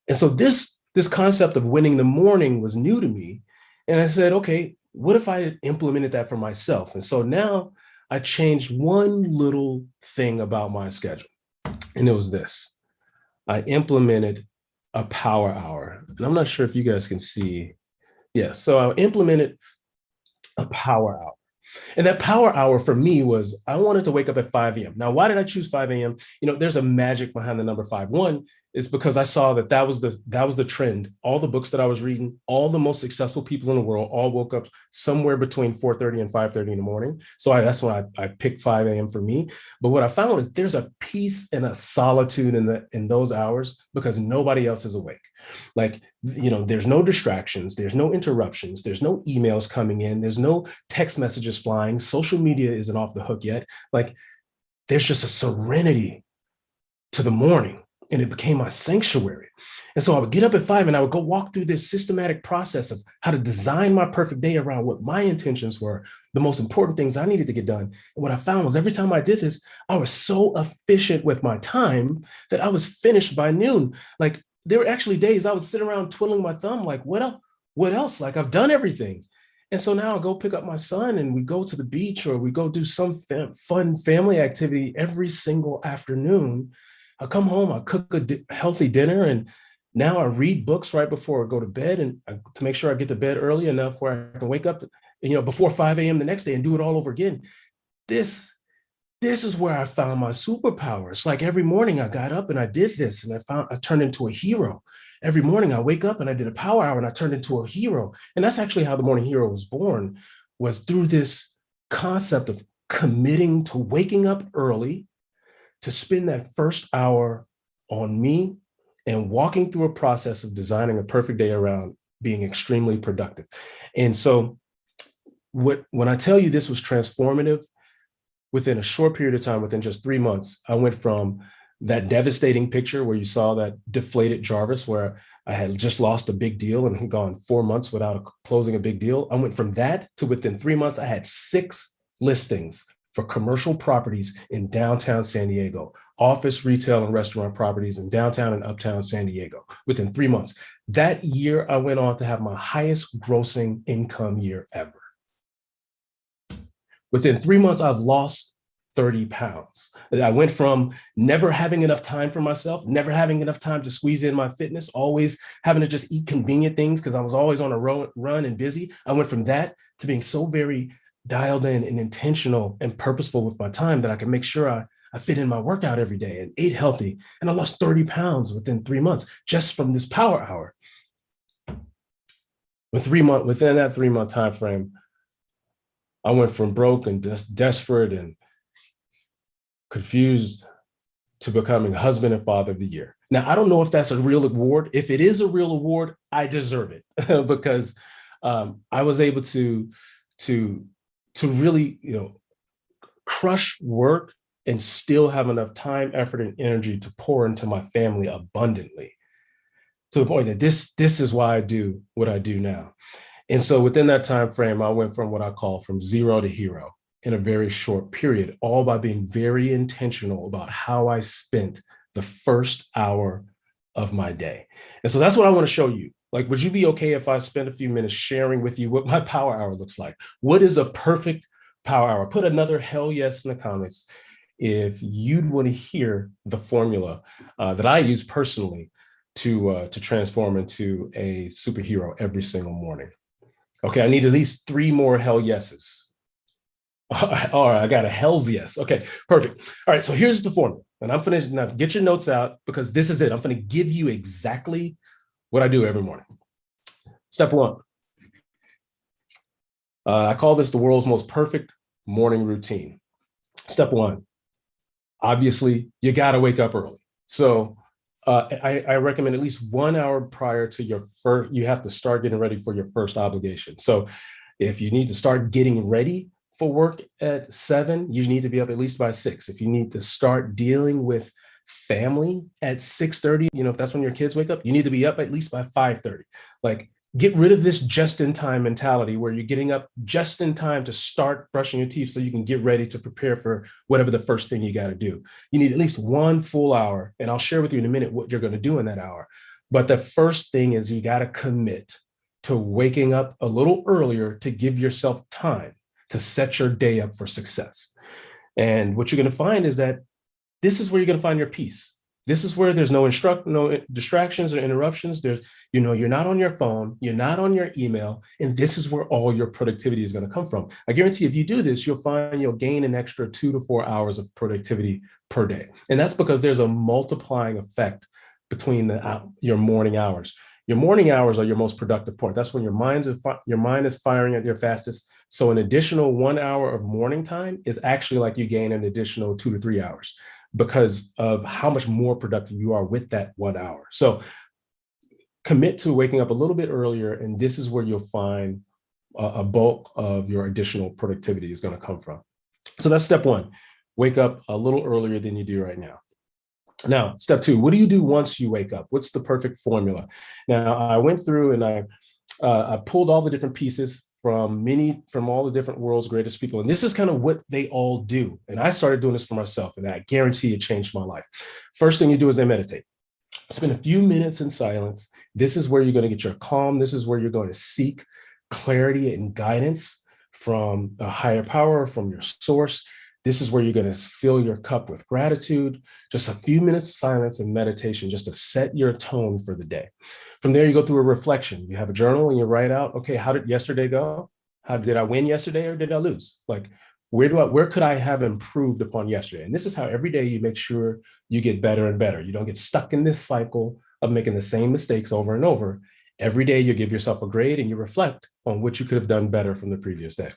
And so this concept of winning the morning was new to me. And I said, okay, what if I implemented that for myself? And so now I changed one little thing about my schedule. And it was this: I implemented a power hour. And I'm not sure if you guys can see. Yeah, so I implemented a power hour. And that power hour for me was, I wanted to wake up at 5 a.m. Now, why did I choose 5 a.m.? There's a magic behind the number 5. One is because I saw that was the trend. All the books that I was reading, all the most successful people in the world all woke up somewhere between 4:30 and 5:30 in the morning. So that's why I picked 5 a.m. for me. But what I found is there's a peace and a solitude in those hours, because nobody else is awake. There's no distractions, there's no interruptions, there's no emails coming in, there's no text messages flying, social media isn't off the hook yet. There's just a serenity to the morning, and it became my sanctuary. And so I would get up at 5 and I would go walk through this systematic process of how to design my perfect day around what my intentions were, the most important things I needed to get done. And what I found was, every time I did this, I was so efficient with my time that I was finished by noon. There were actually days I would sit around twiddling my thumb, what else? I've done everything. And so now I go pick up my son and we go to the beach, or we go do some fun family activity every single afternoon. I come home, I cook a healthy dinner, and Now I read books right before I go to bed, and to make sure I get to bed early enough where I can wake up, before 5 a.m. the next day and do it all over again. This is where I found my superpower. It's like every morning I got up and I did this, and I turned into a hero. Every morning I wake up and I did a power hour and I turned into a hero. And that's actually how the Morning Hero was born, was through this concept of committing to waking up early to spend that first hour on me and walking through a process of designing a perfect day around being extremely productive. And so when I tell you this was transformative, within a short period of time, within just 3 months, I went from that devastating picture where you saw that deflated Jarvis, where I had just lost a big deal and had gone 4 months without closing a big deal. I went from that to within 3 months, I had 6 listings for commercial properties in downtown San Diego, office, retail, and restaurant properties in downtown and uptown San Diego within 3 months. That year, I went on to have my highest grossing income year ever. Within 3 months, I've lost 30 pounds. I went from never having enough time for myself, never having enough time to squeeze in my fitness, always having to just eat convenient things because I was always on a run and busy. I went from that to being so very dialed in and intentional and purposeful with my time that I can make sure I fit in my workout every day and ate healthy. And I lost 30 pounds within 3 months just from this power hour. Within that 3 month time frame, I went from broke and desperate and confused to becoming husband and father of the year. Now, I don't know if that's a real award. If it is a real award, I deserve it because I was able to really, crush work and still have enough time, effort, and energy to pour into my family abundantly, to the point that this is why I do what I do now. And so within that time frame, I went from what I call from zero to hero in a very short period, all by being very intentional about how I spent the first hour of my day. And so that's what I want to show you. Like, would you be okay if I spent a few minutes sharing with you what my power hour looks like? What is a perfect power hour? Put another hell yes in the comments if you'd want to hear the formula that I use personally to transform into a superhero every single morning. Okay, I need at least 3 more hell yeses. All right, I got a hell's yes. Okay, perfect. All right, so here's the formula. And I'm going to now get your notes out because this is it. I'm going to give you exactly what I do every morning. Step 1. I call this the world's most perfect morning routine. Step 1. Obviously, you got to wake up early. So I recommend at least 1 hour prior to your first, you have to start getting ready for your first obligation. So if you need to start getting ready for work at 7, you need to be up at least by 6. If you need to start dealing with family at 6:30, if that's when your kids wake up, you need to be up at least by 5:30. Like, get rid of this just-in-time mentality where you're getting up just in time to start brushing your teeth so you can get ready to prepare for whatever the first thing you got to do. You need at least 1 full hour, and I'll share with you in a minute what you're going to do in that hour. But the first thing is you got to commit to waking up a little earlier to give yourself time to set your day up for success. And what you're going to find is that this is where you're going to find your peace. This is where there's no distractions or interruptions. You're not on your phone, you're not on your email, and this is where all your productivity is going to come from. I guarantee if you do this, you'll find you'll gain an extra 2 to 4 hours of productivity per day. And that's because there's a multiplying effect between your morning hours. Your morning hours are your most productive point. That's when your mind is firing at your fastest. So an additional 1 hour of morning time is actually like you gain an additional 2 to 3 hours, because of how much more productive you are with that 1 hour. So commit to waking up a little bit earlier, and this is where you'll find a bulk of your additional productivity is going to come from. So that's step 1. Wake up a little earlier than you do right now. Now, step 2, what do you do once you wake up? What's the perfect formula? Now, I went through and I pulled all the different pieces from all the different world's greatest people. And this is kind of what they all do. And I started doing this for myself, and I guarantee it changed my life. First thing you do is they meditate. Spend a few minutes in silence. This is where you're going to get your calm. This is where you're going to seek clarity and guidance from a higher power, from your source. This is where you're going to fill your cup with gratitude, just a few minutes of silence and meditation just to set your tone for the day. From there, you go through a reflection. You have a journal and you write out, okay, how did yesterday go? How did I win yesterday or did I lose? Like, where could I have improved upon yesterday? And this is how every day you make sure you get better and better. You don't get stuck in this cycle of making the same mistakes over and over. Every day you give yourself a grade and you reflect on what you could have done better from the previous day.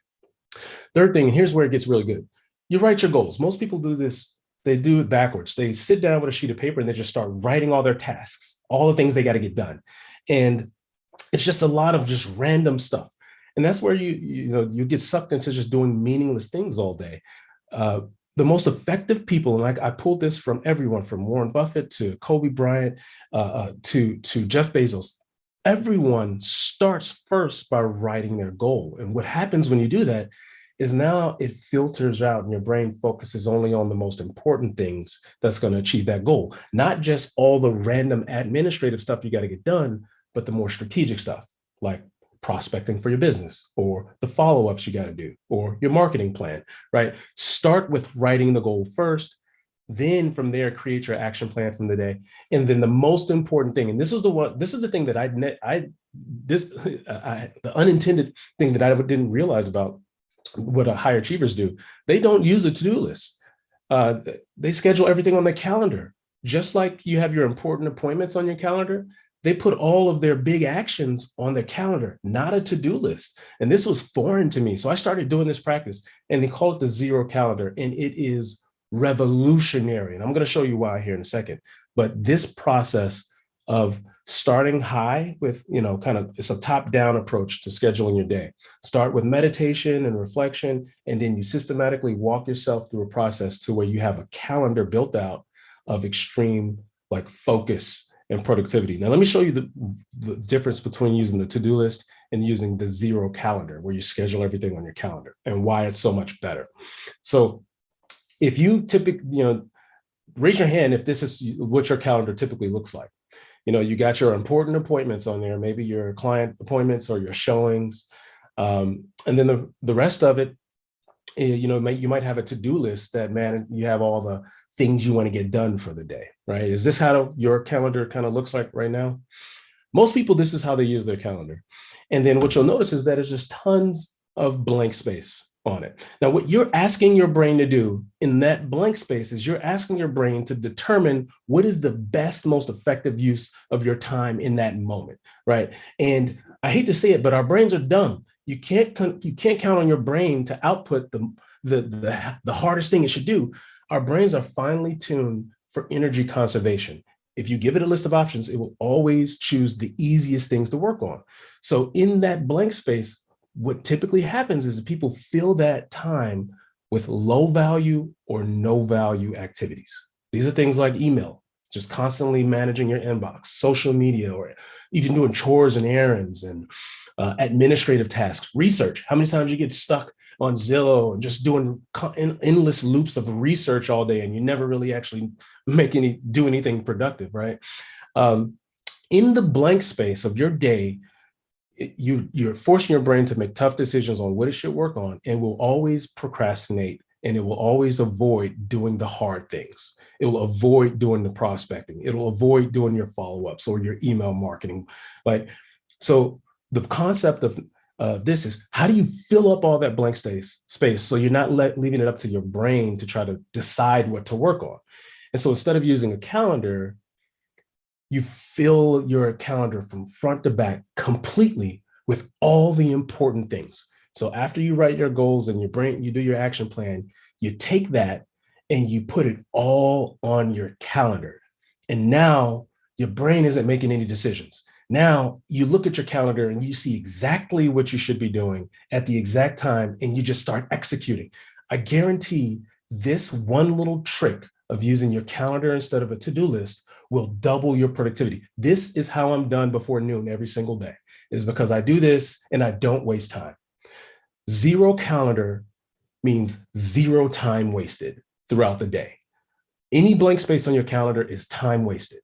Third thing, and here's where it gets really good. You write your goals. Most people do this, they do it backwards. They sit down with a sheet of paper and they just start writing all their tasks, all the things they got to get done. And it's just a lot of just random stuff. And that's where you get sucked into just doing meaningless things all day. The most effective people, and like I pulled this from everyone, from Warren Buffett to Kobe Bryant to Jeff Bezos. Everyone starts first by writing their goal. And what happens when you do that is now it filters out and your brain focuses only on the most important things that's going to achieve that goal. Not just all the random administrative stuff you got to get done, but the more strategic stuff like prospecting for your business or the follow-ups you got to do or your marketing plan, right? Start with writing the goal first. Then from there, create your action plan from the day. And then the most important thing, and this is the thing that the unintended thing that I didn't realize about what high achievers do. They don't use a to-do list. They schedule everything on their calendar. Just like you have your important appointments on your calendar, they put all of their big actions on their calendar, not a to-do list. And this was foreign to me. So I started doing this practice and they call it the Xero calendar. And it is revolutionary. And I'm going to show you why here in a second. But this process of starting high with, it's a top-down approach to scheduling your day. Start with meditation and reflection, and then you systematically walk yourself through a process to where you have a calendar built out of extreme focus and productivity. Now, let me show you the difference between using the to-do list and using the Xero calendar, where you schedule everything on your calendar, and why it's so much better. So if you typically, raise your hand if this is what your calendar typically looks like. You got your important appointments on there, maybe your client appointments or your showings. And then the rest of it, you might have a to-do list that, man, you have all the things you want to get done for the day, right? Is this how your calendar kind of looks like right now? Most people, this is how they use their calendar. And then what you'll notice is that there's just tons of blank space on it. Now, what you're asking your brain to do in that blank space is you're asking your brain to determine what is the best, most effective use of your time in that moment, right? And I hate to say it, but our brains are dumb. You can't count on your brain to output the hardest thing it should do. Our brains are finely tuned for energy conservation. If you give it a list of options, it will always choose the easiest things to work on. So in that blank space, what typically happens is people fill that time with low value or no value activities. These are things like email, just constantly managing your inbox, social media, or even doing chores and errands and administrative tasks, research. How many times you get stuck on Zillow and just doing endless loops of research all day and you never really actually do anything productive, right? In the blank space of your day, you're forcing your brain to make tough decisions on what it should work on, and will always procrastinate, and it will always avoid doing the hard things. It will avoid doing the prospecting. It will avoid doing your follow-ups or your email marketing. So the concept of this is, how do you fill up all that blank space so you're not leaving it up to your brain to try to decide what to work on? And so instead of using a calendar, you fill your calendar from front to back completely with all the important things. So after you write your goals and you do your action plan, you take that and you put it all on your calendar. And now your brain isn't making any decisions. Now you look at your calendar and you see exactly what you should be doing at the exact time, and you just start executing. I guarantee this one little trick of using your calendar instead of a to-do list will double your productivity. This is how I'm done before noon every single day, is because I do this and I don't waste time. Xero calendar means zero time wasted throughout the day. Any blank space on your calendar is time wasted.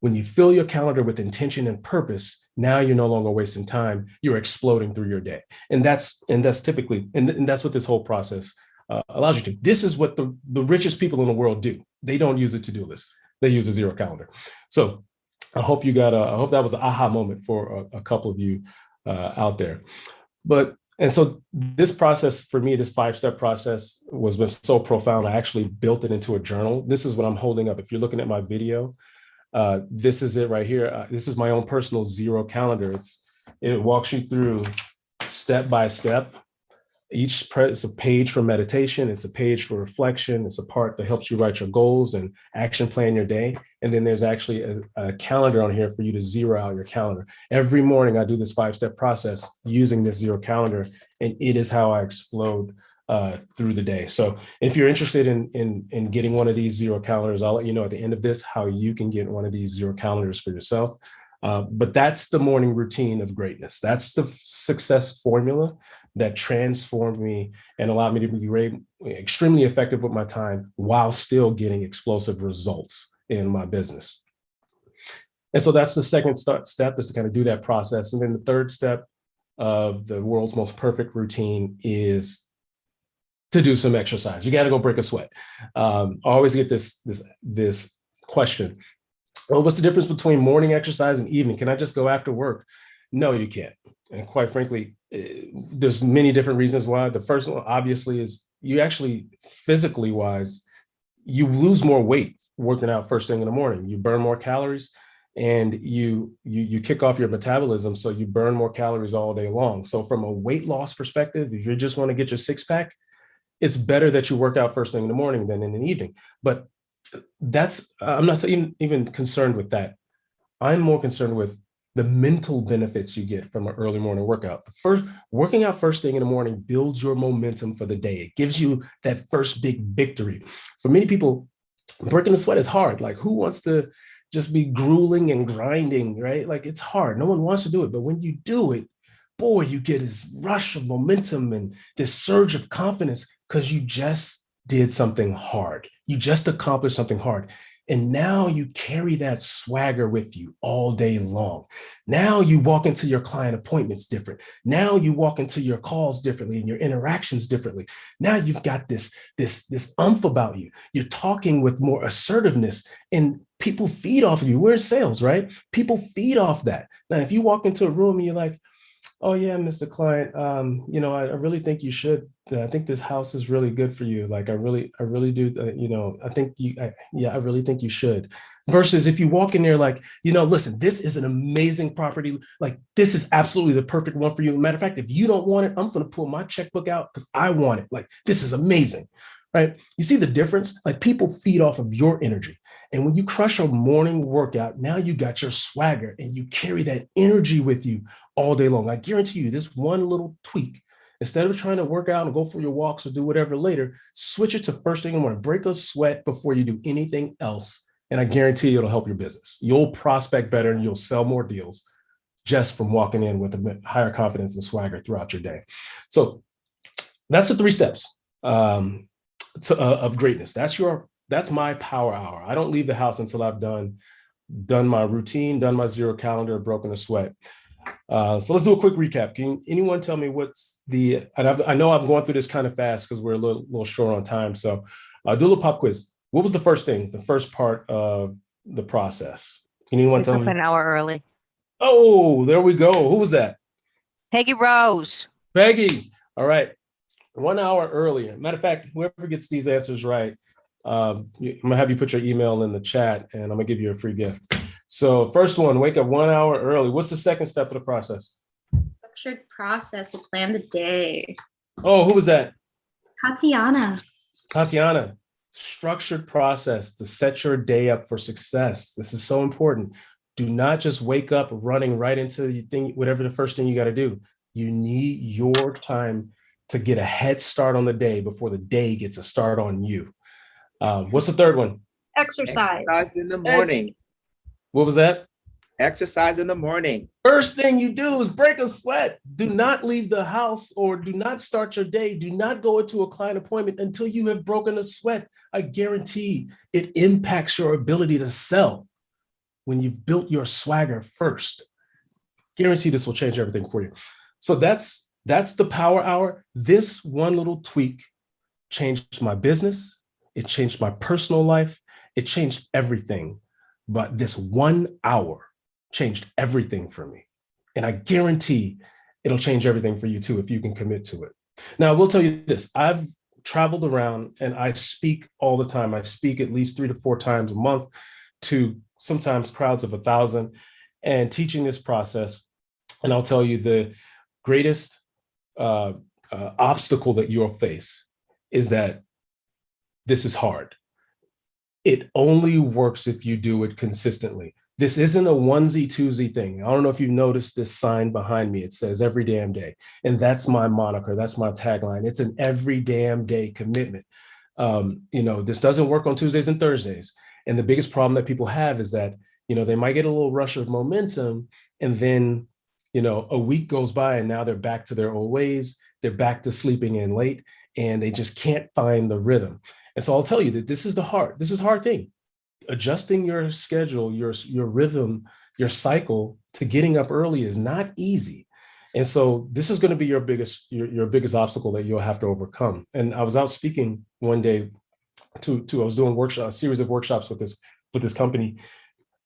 When you fill your calendar with intention and purpose, now you're no longer wasting time. You're exploding through your day. And that's typically, and that's what this whole process allows you to. This is what the richest people in the world do. They don't use a to-do list. They use a Xero calendar. So I hope I hope that was an aha moment for a couple of you out there. And so this process for me, this 5-step process was been so profound. I actually built it into a journal. This is what I'm holding up. If you're looking at my video, this is it right here. This is my own personal Xero calendar. It walks you through step by step. It's a page for meditation. It's a page for reflection. It's a part that helps you write your goals and action plan your day. And then there's actually a calendar on here for you to zero out your calendar. Every morning I do this 5-step process using this Xero calendar, and it is how I explode through the day. So if you're interested in getting one of these Xero calendars, I'll let you know at the end of this how you can get one of these Xero calendars for yourself. But that's the morning routine of greatness. That's the success formula that transformed me and allowed me to be extremely effective with my time while still getting explosive results in my business. And so that's the second step, is to kind of do that process. And then the third step of the world's most perfect routine is to do some exercise. You got to go break a sweat. I always get this question. Well, what's the difference between morning exercise and evening? Can I just go after work? No, you can't. And quite frankly, there's many different reasons why. The first one, obviously, is you actually, physically wise, you lose more weight working out first thing in the morning. You burn more calories, and you kick off your metabolism, so you burn more calories all day long. So from a weight loss perspective, if you just want to get your 6-pack, it's better that you work out first thing in the morning than in the evening. But I'm not even concerned with that. I'm more concerned with the mental benefits you get from an early morning workout. Working out first thing in the morning builds your momentum for the day. It gives you that first big victory. For many people, breaking the sweat is hard. Like, who wants to just be grueling and grinding, right? Like, it's hard. No one wants to do it. But when you do it, boy, you get this rush of momentum and this surge of confidence because you just did something hard. You just accomplished something hard. And now you carry that swagger with you all day long. Now you walk into your client appointments different. Now you walk into your calls differently and your interactions differently. Now you've got this umph about you. You're talking with more assertiveness, and people feed off of you. We're in sales, right? People feed off that. Now, if you walk into a room and you're like, oh yeah, Mr. Client, I really think you should. I think this house is really good for you. Like, I really do. I really think you should. Versus if you walk in there like, listen, this is an amazing property. Like, this is absolutely the perfect one for you. Matter of fact, if you don't want it, I'm going to pull my checkbook out because I want it. Like, this is amazing. Right? You see the difference? Like, people feed off of your energy. And when you crush a morning workout, now you got your swagger and you carry that energy with you all day long. I guarantee you, this one little tweak, instead of trying to work out and go for your walks or do whatever later, switch it to first thing in the morning. Break a sweat before you do anything else. And I guarantee you it'll help your business. You'll prospect better and you'll sell more deals just from walking in with a higher confidence and swagger throughout your day. So that's the 3 steps. Of greatness. That's my power hour. I don't leave the house until I've done my routine, done my Xero calendar, broken a sweat. So let's do a quick recap. Can anyone tell me I know I'm going through this kind of fast because we're a little short on time. So do a little pop quiz. What was the first part of the process? Can anyone tell me? An hour early. Oh, there we go. Who was that? Peggy Rose. Peggy. All right. 1 hour earlier. Matter of fact, whoever gets these answers right, I'm gonna have you put your email in the chat and I'm gonna give you a free gift. So first one, wake up 1 hour early. What's the second step of the process? Structured process to plan the day. Oh, who was that? Tatiana. Structured process to set your day up for success. This is so important. Do not just wake up running right into whatever the first thing you got to do. You need your time to get a head start on the day before the day gets a start on you. What's the third one? Exercise. Exercise in the morning. What was that? Exercise in the morning. First thing you do is break a sweat. Do not leave the house or do not start your day. Do not go into a client appointment until you have broken a sweat. I guarantee it impacts your ability to sell when you've built your swagger first. Guarantee this will change everything for you. So that's the power hour. This one little tweak changed my business. It changed my personal life. It changed everything. But this 1 hour changed everything for me. And I guarantee it'll change everything for you too, if you can commit to it. Now, I will tell you this. I've traveled around and I speak all the time. I speak at least 3 to 4 times a month to sometimes crowds of 1,000 and teaching this process. And I'll tell you the greatest obstacle that you'll face is that this is hard. It only works if you do it consistently. This isn't a onesie twosie thing. I don't know if you've noticed this sign behind me. It says every damn day. And that's my moniker. That's my tagline. It's an every damn day commitment. This doesn't work on Tuesdays and Thursdays. And the biggest problem that people have is that, they might get a little rush of momentum and then, a week goes by and now they're back to their old ways. They're back to sleeping in late and they just can't find the rhythm. And so I'll tell you that this is a hard thing. Adjusting your schedule, your rhythm, your cycle to getting up early is not easy. And so this is going to be your biggest obstacle that you'll have to overcome. And I was out speaking one day I was doing a series of workshops with this company.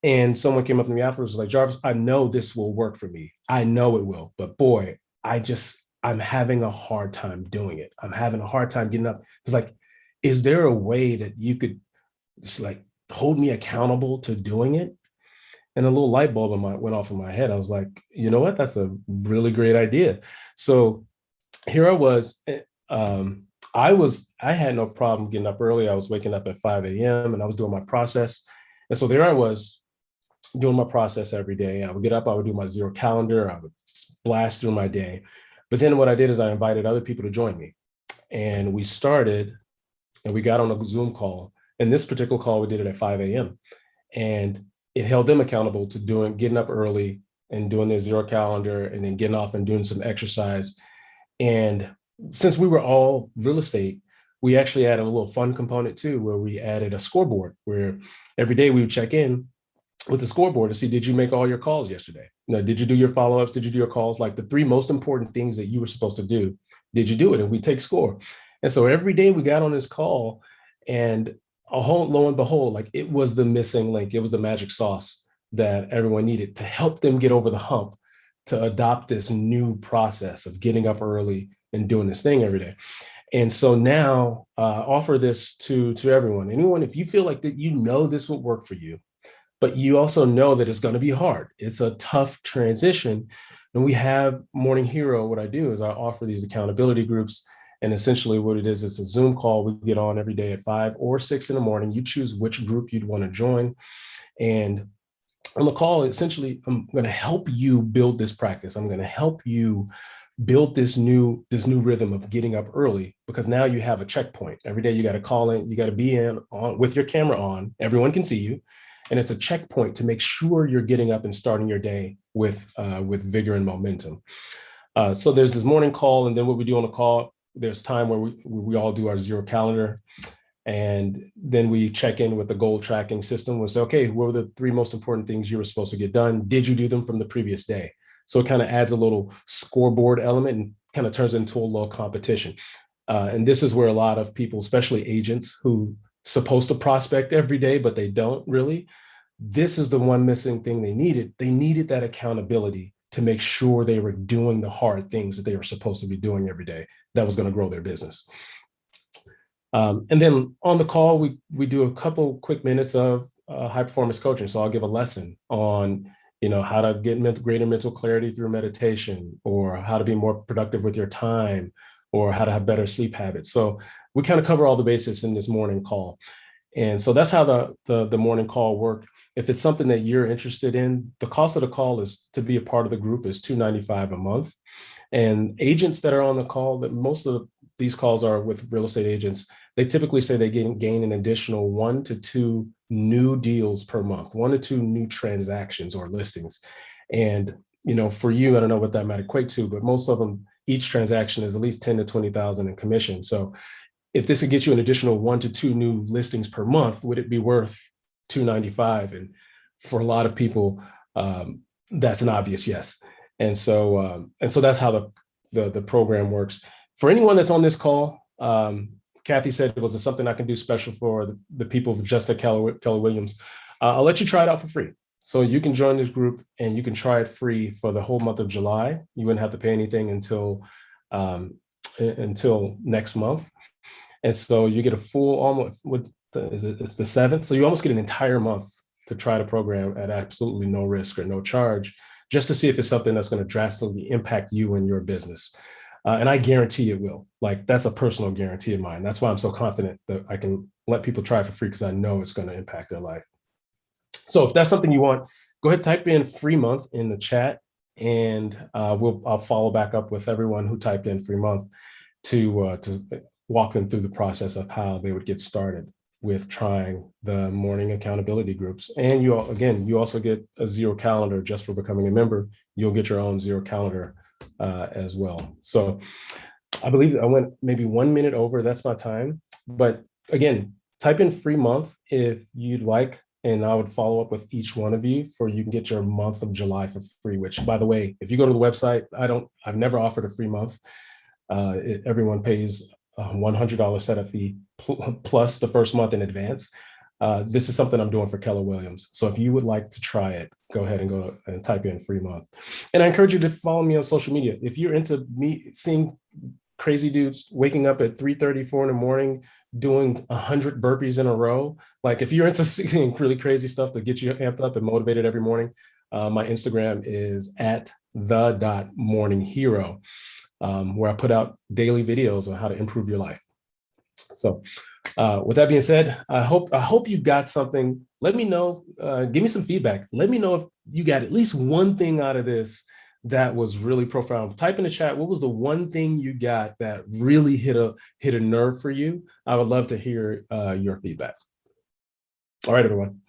And someone came up to me afterwards was like, Jarvis, I know this will work for me. I know it will, but boy, I'm having a hard time doing it. I'm having a hard time getting up. It's like, is there a way that you could just like hold me accountable to doing it? And a little light bulb went off in my head. I was like, you know what? That's a really great idea. So here I was. I had no problem getting up early. I was waking up at 5 a.m. and I was doing my process. And so there I was doing my process every day. I would get up, I would do my Xero calendar, I would blast through my day. But then what I did is I invited other people to join me. And we started and we got on a Zoom call. And this particular call, we did it at 5 a.m. And it held them accountable to getting up early and doing their Xero calendar and then getting off and doing some exercise. And since we were all real estate, we actually added a little fun component too, where we added a scoreboard where every day we would check in with the scoreboard to see, did you make all your calls yesterday? Did you do your follow-ups? Did you do your calls? Like the 3 most important things that you were supposed to do, did you do it? And we take score. And so every day we got on this call and lo and behold, like it was the missing link. It was the magic sauce that everyone needed to help them get over the hump to adopt this new process of getting up early and doing this thing every day. And so now offer this to everyone. Anyone, if you feel like that, this will work for you, but you also know that it's going to be hard. It's a tough transition. And we have Morning Hero. What I do is I offer these accountability groups. And essentially what it is, it's a Zoom call. We get on every day at 5 or 6 in the morning. You choose which group you'd want to join. And on the call, essentially, I'm going to help you build this practice. I'm going to help you build this new rhythm of getting up early, because now you have a checkpoint. Every day you got to call in, you got to be in on with your camera on. Everyone can see you. And it's a checkpoint to make sure you're getting up and starting your day with vigor and momentum. So there's this morning call. And then what we do on the call, there's time where we all do our Xero calendar. And then we check in with the goal tracking system. We'll say, okay, what were the 3 most important things you were supposed to get done? Did you do them from the previous day? So it kind of adds a little scoreboard element and kind of turns into a little competition. And this is where a lot of people, especially agents who supposed to prospect every day, but they don't really. This is the one missing thing they needed. They needed that accountability to make sure they were doing the hard things that they were supposed to be doing every day that was going to grow their business. And then on the call, we do a couple quick minutes of high performance coaching. So I'll give a lesson on how to get greater mental clarity through meditation, or how to be more productive with your time, or how to have better sleep habits. So we kind of cover all the bases in this morning call. And so that's how the morning call worked. If it's something that you're interested in, the cost of the call is to be a part of the group is $295 a month. And agents that are on the call, that most of these calls are with real estate agents, they typically say they gain an additional 1 to 2 new deals per month, 1 to 2 new transactions or listings. And, for you, I don't know what that might equate to, but most of them, each transaction is at least 10 to 20,000 in commission. So if this would get you an additional 1 to 2 new listings per month, would it be worth $295? And for a lot of people, that's an obvious yes. And so that's how the program works. For anyone that's on this call, Kathy said, was it something I can do special for the people of just at Keller Williams? I'll let you try it out for free. So you can join this group and you can try it free for the whole month of July. You wouldn't have to pay anything until next month. And so you get a full almost, it's the 7th. So you almost get an entire month to try the program at absolutely no risk or no charge, just to see if it's something that's going to drastically impact you and your business. And I guarantee it will. Like, that's a personal guarantee of mine. That's why I'm so confident that I can let people try it for free, because I know it's going to impact their life. So if that's something you want, go ahead, type in free month in the chat, and I'll follow back up with everyone who typed in free month to walk them through the process of how they would get started with trying the morning accountability groups. And you also get a Xero calendar just for becoming a member. You'll get your own Xero calendar as well. So I believe I went maybe 1 minute over. That's my time. But again, type in free month if you'd like, and I would follow up with each one of you you can get your month of July for free, which, by the way, if you go to the website, I've never offered a free month. Everyone pays a $100 setup fee plus the first month in advance. This is something I'm doing for Keller Williams. So if you would like to try it, go ahead and go and type in free month. And I encourage you to follow me on social media. If you're into me seeing crazy dudes waking up at 3:30, 4 in the morning, doing 100 burpees in a row, like if you're into seeing really crazy stuff to get you amped up and motivated every morning, my Instagram is @the.morninghero, where I put out daily videos on how to improve your life. So with that being said, I hope you got something. Let me know, give me some feedback. Let me know if you got at least one thing out of this that was really profound. Type in the chat, what was the one thing you got that really hit a nerve for you? I would love to hear your feedback. All right, everyone.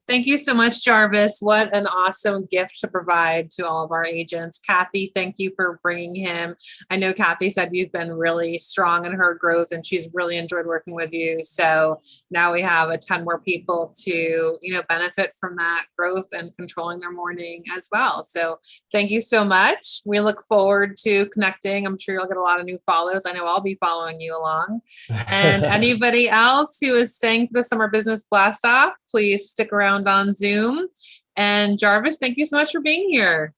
Thank you so much, Jarvis. What an awesome gift to provide to all of our agents. Kathy, thank you for bringing him. I know Kathy said you've been really strong in her growth and she's really enjoyed working with you. So now we have a ton more people to, benefit from that growth and controlling their morning as well. So thank you so much. We look forward to connecting. I'm sure you'll get a lot of new follows. I know I'll be following you along. And anybody else who is staying for the Summer Business Blast Off, please stick around on Zoom. And Jarvis, thank you so much for being here.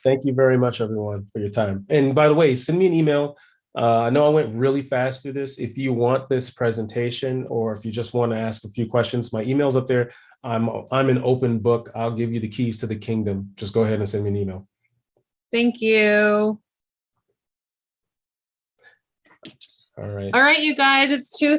Thank you very much, everyone, for your time. And by the way, send me an email. I know I went really fast through this. If you want this presentation, or if you just want to ask a few questions, my email's up there. I'm an open book. I'll give you the keys to the kingdom. Just go ahead and send me an email. Thank you. All right. All right, you guys, it's 2:30.